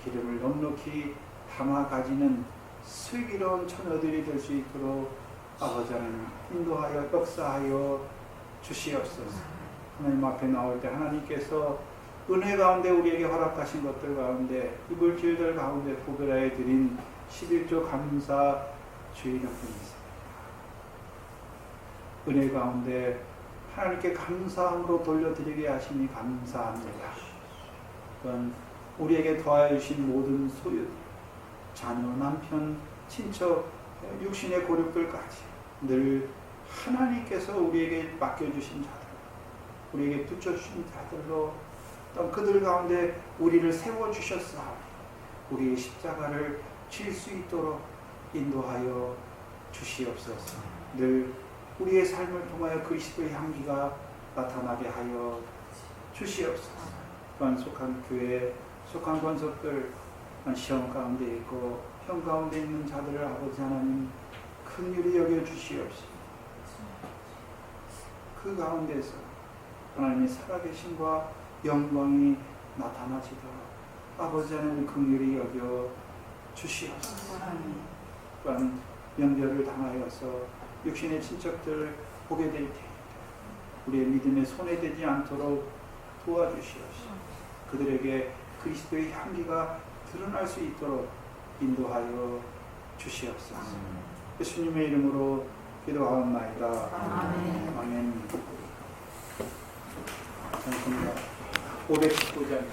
기름을 넉넉히 담아 가지는 슬기로운 처녀들이 될 수 있도록 아버지 하나님 인도하여 역사하여 주시옵소서. 하나님 앞에 나올 때 하나님께서 은혜 가운데 우리에게 허락하신 것들 가운데 입을 길들 가운데 구별하여 드린 11조 감사 주의령이 있습니다. 은혜 가운데 하나님께 감사함으로 돌려드리게 하시니 감사합니다. 또한 우리에게 더하여 주신 모든 소유, 자녀, 남편, 친척, 육신의 고력들까지 늘 하나님께서 우리에게 맡겨주신 자들, 우리에게 붙여주신 자들로 또 그들 가운데 우리를 세워주셨사오니 우리의 십자가를 질 수 있도록 인도하여 주시옵소서. 늘 우리의 삶을 통하여 그리스도의 향기가 나타나게 하여 주시옵소서. 또한 속한 교회, 속한 권속들 시험 가운데 있고 형 가운데 있는 자들을 아버지 하나님 긍휼히 여겨 주시옵소서. 그 가운데서 하나님의 살아계심과 영광이 나타나시도록 아버지 하나님 긍휼히 여겨 주시옵소서. 또한 명절을 당하여서 육신의 친척들을 보게 될 테니까 우리의 믿음에 손해되지 않도록 도와주시옵소서. 그들에게 그리스도의 향기가 드러날 수 있도록 인도하여 주시옵소서. 예수님의 이름으로 기도하옵나이다. 아멘. 아멘. 감사합니다. 519장